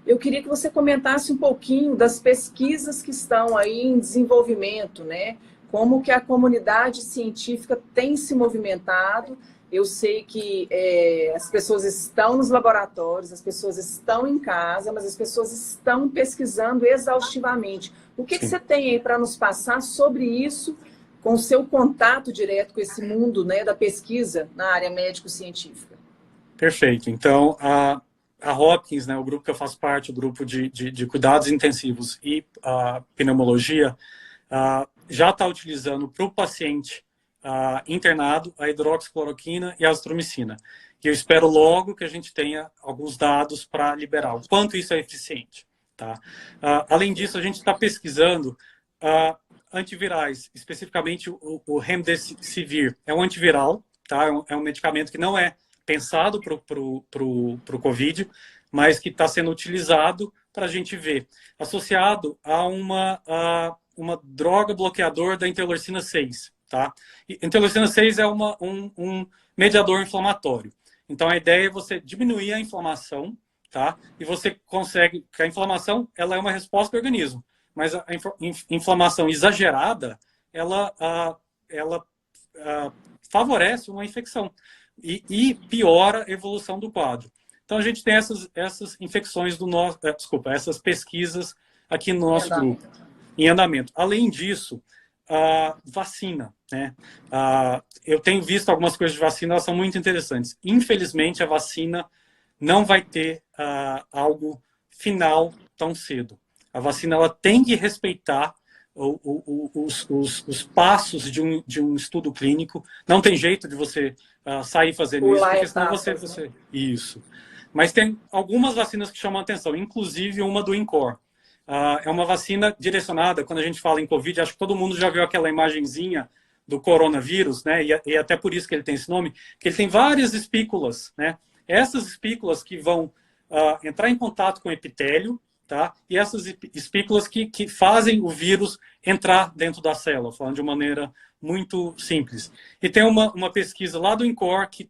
eu queria que você comentasse um pouquinho das pesquisas que estão aí em desenvolvimento, né? Como que a comunidade científica tem se movimentado. Eu sei que as pessoas estão nos laboratórios, as pessoas estão em casa, mas as pessoas estão pesquisando exaustivamente. O que você tem aí para nos passar sobre isso, com o seu contato direto com esse mundo, né, da pesquisa na área médico-científica? Perfeito. Então, a Hopkins, né, o grupo que eu faço parte, o grupo de cuidados intensivos e pneumologia, já está utilizando para o paciente internado a hidroxicloroquina e a azitromicina. E eu espero logo que a gente tenha alguns dados para liberar o quanto isso é eficiente. Tá? Além disso, a gente está pesquisando antivirais, especificamente o Remdesivir. É um antiviral, tá? É um medicamento que não é pensado para o COVID, mas que está sendo utilizado para a gente ver, associado a uma droga bloqueador da interleucina 6. Tá? Interleucina 6 é um mediador inflamatório. Então, a ideia é você diminuir a inflamação, tá? E você consegue... que a inflamação ela é uma resposta do organismo, mas a inflamação exagerada, ela favorece uma infecção e piora a evolução do quadro. Então, a gente tem essas infecções do nosso... desculpa, essas pesquisas aqui no nosso grupo, em andamento. Além disso, a vacina, né? Eu tenho visto algumas coisas de vacina, elas são muito interessantes. Infelizmente, a vacina não vai ter algo final tão cedo. A vacina ela tem que respeitar os passos de um estudo clínico. Não tem jeito de você sair fazendo isso, porque senão você... Isso. Mas tem algumas vacinas que chamam a atenção, inclusive uma do InCor. É uma vacina direcionada, quando a gente fala em Covid, acho que todo mundo já viu aquela imagenzinha do coronavírus, né? E até por isso que ele tem esse nome, que ele tem várias espículas, né? Essas espículas que vão entrar em contato com o epitélio, tá? E essas espículas que fazem o vírus entrar dentro da célula, falando de uma maneira muito simples. E tem uma pesquisa lá do InCor que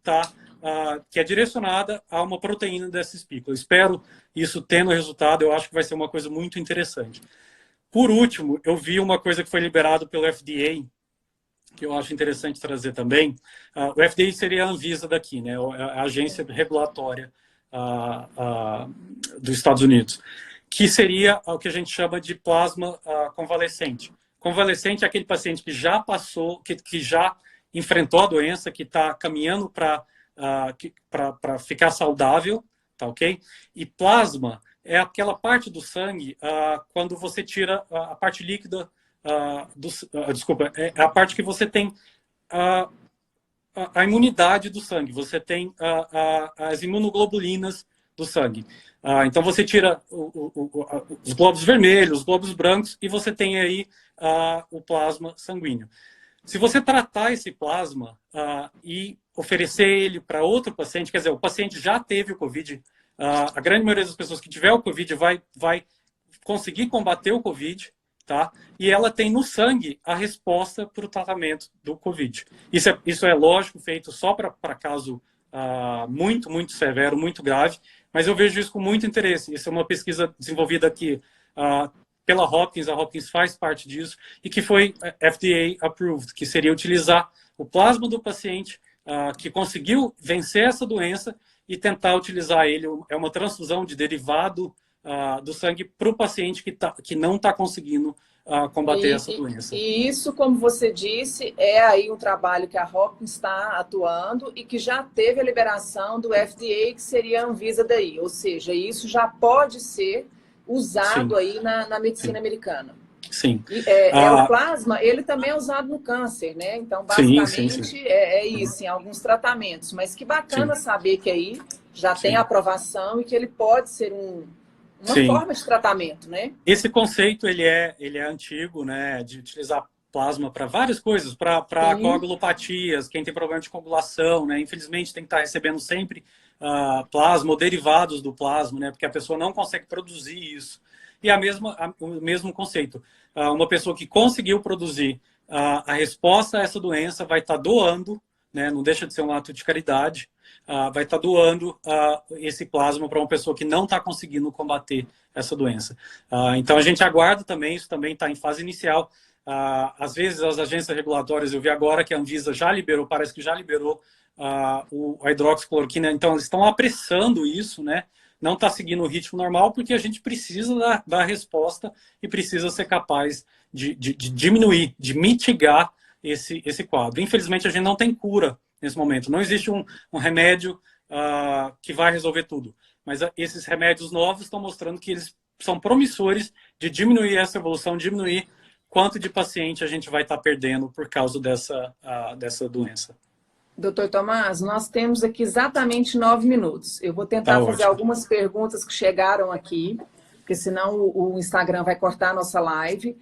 é direcionada a uma proteína dessa espícula. Espero isso tendo resultado, eu acho que vai ser uma coisa muito interessante. Por último, eu vi uma coisa que foi liberada pelo FDA, que eu acho interessante trazer também. O FDA seria a Anvisa daqui, né? A agência regulatória dos Estados Unidos, que seria o que a gente chama de plasma convalescente. Convalescente é aquele paciente que já passou, que já enfrentou a doença, que está caminhando para ficar saudável, tá ok? E plasma é aquela parte do sangue quando você tira a parte líquida desculpa, é a parte que você tem a imunidade do sangue, você tem as imunoglobulinas do sangue. Então você tira os glóbulos vermelhos, os glóbulos brancos e você tem aí o plasma sanguíneo. Se você tratar esse plasma e oferecer ele para outro paciente, quer dizer, o paciente já teve o Covid, a grande maioria das pessoas que tiver o Covid vai conseguir combater o Covid, tá? E ela tem no sangue a resposta para o tratamento do Covid. Isso é lógico, feito só para caso muito, muito severo, muito grave, mas eu vejo isso com muito interesse. Isso é uma pesquisa desenvolvida aqui pela Hopkins, a Hopkins faz parte disso, e que foi FDA approved, que seria utilizar o plasma do paciente que conseguiu vencer essa doença e tentar utilizar ele. É uma transfusão de derivado do sangue para o paciente que não está conseguindo combater essa doença. E isso, como você disse, é aí um trabalho que a Hopkins está atuando e que já teve a liberação do FDA, que seria a Anvisa daí. Ou seja, isso já pode ser usado aí na medicina americana. Sim. O plasma, ele também é usado no câncer, né? Então, basicamente, é isso, em alguns tratamentos. Mas que bacana saber que aí já tem aprovação e que ele pode ser uma forma de tratamento, né? Esse conceito, ele é antigo, né? De utilizar plasma para várias coisas, para coagulopatias, quem tem problema de coagulação, né? Infelizmente, tem que estar recebendo sempre plasma ou derivados do plasma, né? Porque a pessoa não consegue produzir isso. E o mesmo conceito. Uma pessoa que conseguiu produzir a resposta a essa doença vai estar doando, né? Não deixa de ser um ato de caridade, vai estar doando esse plasma para uma pessoa que não está conseguindo combater essa doença. Então, a gente aguarda também, isso também está em fase inicial. Às vezes, as agências regulatórias, eu vi agora que a Anvisa já liberou, parece que já liberou a hidroxicloroquina, então eles estão apressando isso, né? Não está seguindo o ritmo normal, porque a gente precisa dar resposta e precisa ser capaz de diminuir, de mitigar esse quadro. Infelizmente, a gente não tem cura nesse momento. Não existe um remédio que vai resolver tudo. Mas esses remédios novos estão mostrando que eles são promissores de diminuir essa evolução, diminuir quanto de paciente a gente vai estar perdendo por causa dessa doença. Doutor Tomás, nós temos aqui exatamente 9 minutos. Eu vou tentar fazer algumas perguntas que chegaram aqui, porque senão o Instagram vai cortar a nossa live.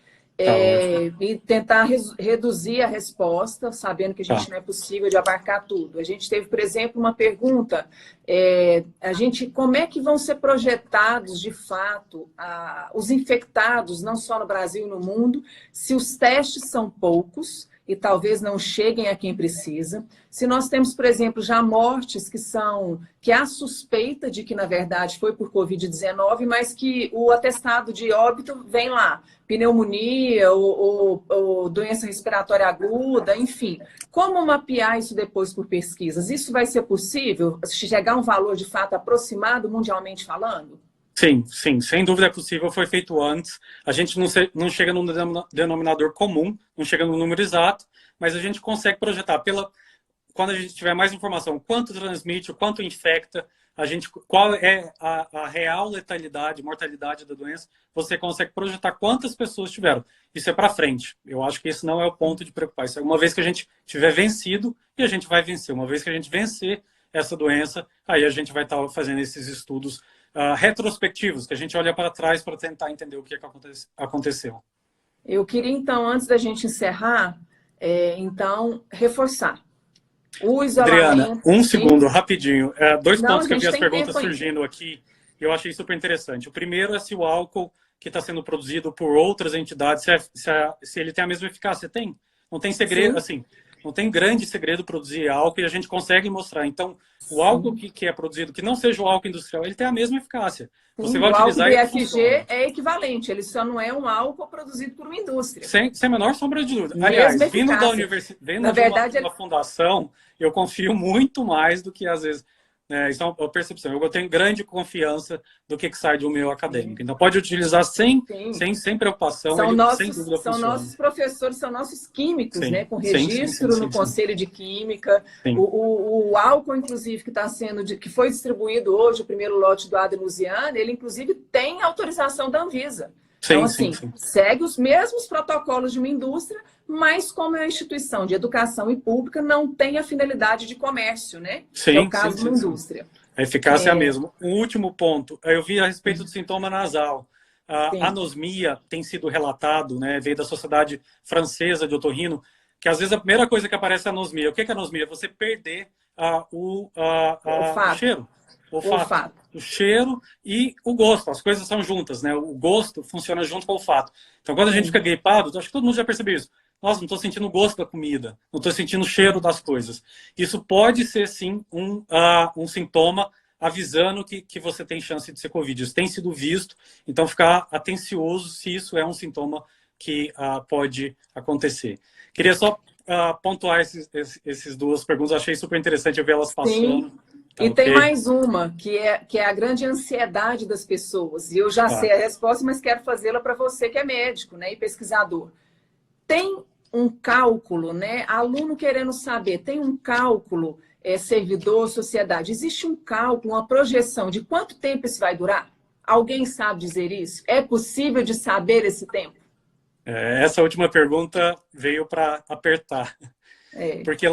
E tentar reduzir a resposta, sabendo que a gente não é possível de abarcar tudo. A gente teve, por exemplo, uma pergunta, como é que vão ser projetados, de fato, os infectados, não só no Brasil e no mundo, se os testes são poucos e talvez não cheguem a quem precisa. Se nós temos, por exemplo, já mortes que há suspeita de que, na verdade, foi por Covid-19, mas que o atestado de óbito vem lá, pneumonia ou doença respiratória aguda, enfim. Como mapear isso depois por pesquisas? Isso vai ser possível? Chegar a um valor, de fato, aproximado mundialmente falando? Sim, sim, sem dúvida é possível, foi feito antes. A gente não chega num denominador comum, não chega no número exato, mas a gente consegue projetar quando a gente tiver mais informação, quanto transmite, o quanto infecta, qual é a real letalidade, mortalidade da doença, você consegue projetar quantas pessoas tiveram. Isso é para frente. Eu acho que esse não é o ponto de preocupar. Isso é uma vez que a gente tiver vencido, e a gente vai vencer. Uma vez que a gente vencer essa doença, aí a gente vai estar fazendo esses estudos retrospectivos, que a gente olha para trás para tentar entender o que aconteceu. Eu queria, então, antes da gente encerrar, então, reforçar o isolamento. Adriana, um segundo, rapidinho. Dois pontos que eu vi as perguntas tempo surgindo aqui, e eu achei super interessante. O primeiro é se o álcool que está sendo produzido por outras entidades, se ele tem a mesma eficácia. Tem. Não tem segredo, Sim. assim, não tem grande segredo produzir álcool e a gente consegue mostrar. Então, o álcool que é produzido, que não seja o álcool industrial, ele tem a mesma eficácia. Você vai utilizar o álcool BFG é equivalente, ele só não é um álcool produzido por uma indústria. Sem a menor sombra de dúvida. Aliás, vindo da universidade, vindo de uma fundação, eu confio muito mais do que às vezes... isso é uma percepção. Eu tenho grande confiança do que sai do meu acadêmico. Então, pode utilizar sem preocupação. Sem dúvida, são nossos professores, são nossos químicos, sim, né? Com registro no Conselho de Química. O álcool, inclusive, que foi distribuído hoje, o primeiro lote do adenusiano, ele, inclusive, tem autorização da Anvisa. Então, assim, segue os mesmos protocolos de uma indústria, mas como é uma instituição de educação e pública, não tem a finalidade de comércio, né? É o caso de uma indústria. A eficácia é a mesma. Um último ponto, eu vi a respeito do sintoma nasal. A anosmia tem sido relatado, né? Veio da Sociedade Francesa de Otorrino, que às vezes a primeira coisa que aparece é a anosmia. O que é anosmia? Você perder o cheiro. Olfato. O cheiro e o gosto, as coisas são juntas, né? O gosto funciona junto com o olfato. Então, quando a gente fica gripado, acho que todo mundo já percebeu isso. Nossa, não estou sentindo o gosto da comida, não estou sentindo o cheiro das coisas. Isso pode ser, sim, um sintoma avisando que você tem chance de ser Covid. Isso tem sido visto, então ficar atencioso se isso é um sintoma que pode acontecer. Queria só pontuar essas duas perguntas, achei super interessante eu ver elas passando. Sim. E tem mais uma, que é a grande ansiedade das pessoas. E eu já sei a resposta, mas quero fazê-la para você que é médico, né, e pesquisador. Tem um cálculo, né? Aluno querendo saber, tem um cálculo, servidor, sociedade. Existe um cálculo, uma projeção de quanto tempo isso vai durar? Alguém sabe dizer isso? É possível de saber esse tempo? Essa última pergunta veio para apertar. Porque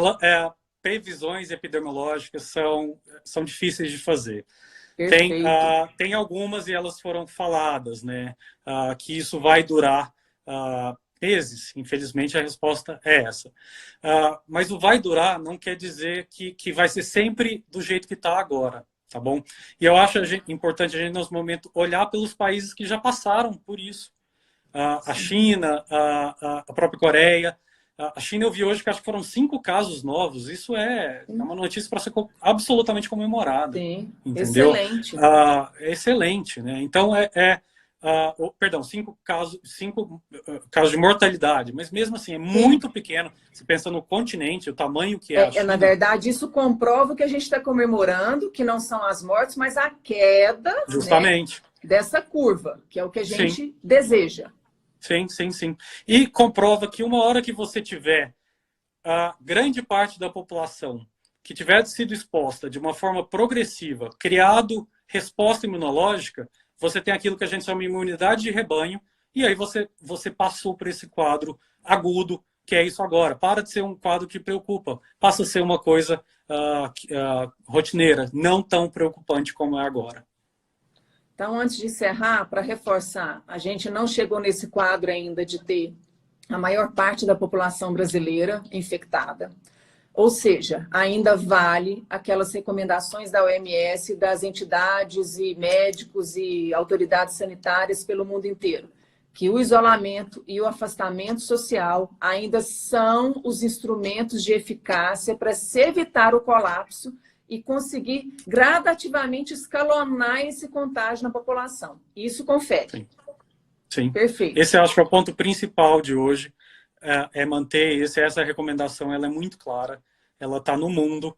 previsões epidemiológicas são difíceis de fazer. Tem algumas e elas foram faladas, né? Que isso vai durar meses. Infelizmente, a resposta é essa. Mas o vai durar não quer dizer que vai ser sempre do jeito que está agora, tá bom? E eu acho importante a gente, nesse momento, olhar pelos países que já passaram por isso. A China, a própria Coreia. A China eu vi hoje que acho que foram 5 casos novos. Isso é uma notícia para ser absolutamente comemorada. Sim, entendeu? Excelente. Excelente, né? Então, 5 casos de mortalidade, mas mesmo assim é muito pequeno. Você pensa no continente, o tamanho que é a China. Na verdade, isso comprova que a gente está comemorando, que não são as mortes, mas a queda, justamente, né, dessa curva, que é o que a gente deseja. Sim. E comprova que uma hora que você tiver a grande parte da população que tiver sido exposta de uma forma progressiva, criado resposta imunológica, você tem aquilo que a gente chama de imunidade de rebanho, e aí você passou por esse quadro agudo, que é isso agora. Para de ser um quadro que preocupa, passa a ser uma coisa rotineira, não tão preocupante como é agora. Então, antes de encerrar, para reforçar, a gente não chegou nesse quadro ainda de ter a maior parte da população brasileira infectada. Ou seja, ainda vale aquelas recomendações da OMS, das entidades e médicos e autoridades sanitárias pelo mundo inteiro. que o isolamento e o afastamento social ainda são os instrumentos de eficácia para se evitar o colapso e conseguir gradativamente escalonar esse contágio na população. Isso confere. Sim. Sim. Perfeito. Esse eu acho que é o ponto principal de hoje, é manter essa recomendação, ela é muito clara, ela está no mundo.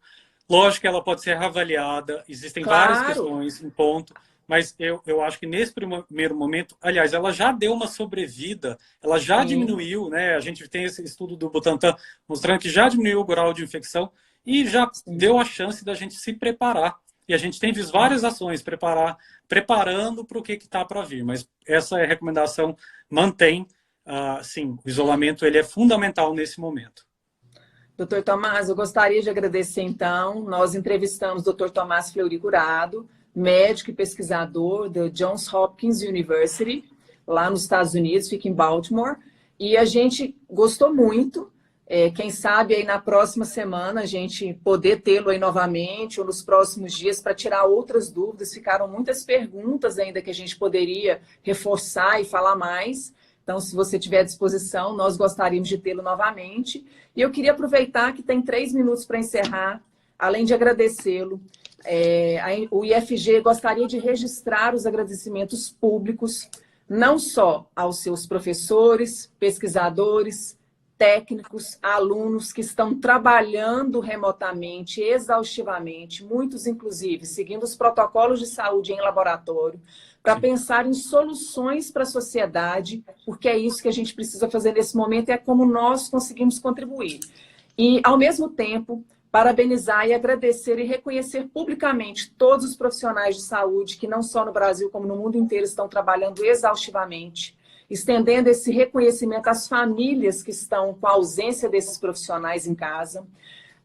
Lógico que ela pode ser reavaliada, existem várias questões em ponto, mas eu acho que nesse primeiro momento, aliás, ela já deu uma sobrevida, ela já diminuiu, né? A gente tem esse estudo do Butantan mostrando que já diminuiu o grau de infecção e já deu a chance da gente se preparar. E a gente tem visto várias ações preparando para o que está para vir, mas essa recomendação mantém, sim, o isolamento ele é fundamental nesse momento. Doutor Tomás, eu gostaria de agradecer, então. Nós entrevistamos o Dr. Tomás Fleury Curado, médico e pesquisador da Johns Hopkins University, lá nos Estados Unidos, fica em Baltimore, e a gente gostou muito. Quem sabe aí na próxima semana a gente poder tê-lo aí novamente, ou nos próximos dias, para tirar outras dúvidas. Ficaram muitas perguntas ainda que a gente poderia reforçar e falar mais. Então, se você tiver à disposição, nós gostaríamos de tê-lo novamente. E eu queria aproveitar que tem 3 minutos para encerrar, além de agradecê-lo. O IFG gostaria de registrar os agradecimentos públicos, não só aos seus professores, pesquisadores, técnicos, alunos que estão trabalhando remotamente, exaustivamente, muitos inclusive seguindo os protocolos de saúde em laboratório, para pensar em soluções para a sociedade, porque é isso que a gente precisa fazer nesse momento, é como nós conseguimos contribuir. E, ao mesmo tempo, parabenizar e agradecer e reconhecer publicamente todos os profissionais de saúde que não só no Brasil, como no mundo inteiro, estão trabalhando exaustivamente, estendendo esse reconhecimento às famílias que estão com a ausência desses profissionais em casa,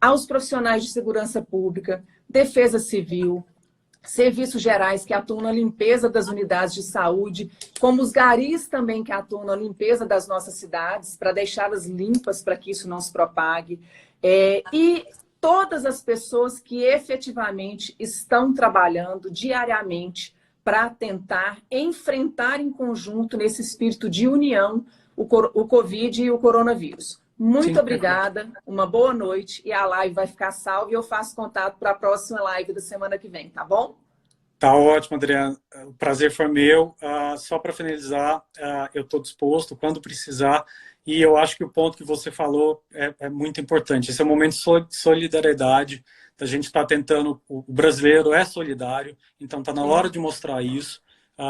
aos profissionais de segurança pública, defesa civil, serviços gerais que atuam na limpeza das unidades de saúde, como os garis também que atuam na limpeza das nossas cidades, para deixá-las limpas para que isso não se propague, e todas as pessoas que efetivamente estão trabalhando diariamente para tentar enfrentar em conjunto, nesse espírito de união, o Covid e o coronavírus. Muito obrigada, uma boa noite, e a live vai ficar salva e eu faço contato para a próxima live da semana que vem, tá bom? Tá ótimo, Adriana. O prazer foi meu. Só para finalizar, eu estou disposto quando precisar, e eu acho que o ponto que você falou é muito importante. Esse é um momento de solidariedade, a gente está tentando, o brasileiro é solidário, então está na hora de mostrar isso,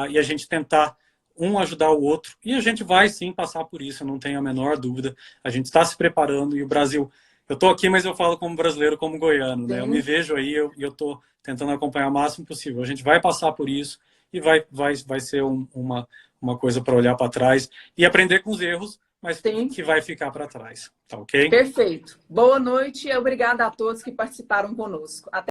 e a gente tentar ajudar o outro, e a gente vai sim passar por isso, eu não tenho a menor dúvida, a gente está se preparando, e o Brasil, eu estou aqui, mas eu falo como brasileiro, como goiano, né? Eu me vejo aí, eu estou tentando acompanhar o máximo possível, a gente vai passar por isso, e vai ser uma coisa para olhar para trás, e aprender com os erros, mas que vai ficar para trás, tá ok? Perfeito. Boa noite e obrigada a todos que participaram conosco. Até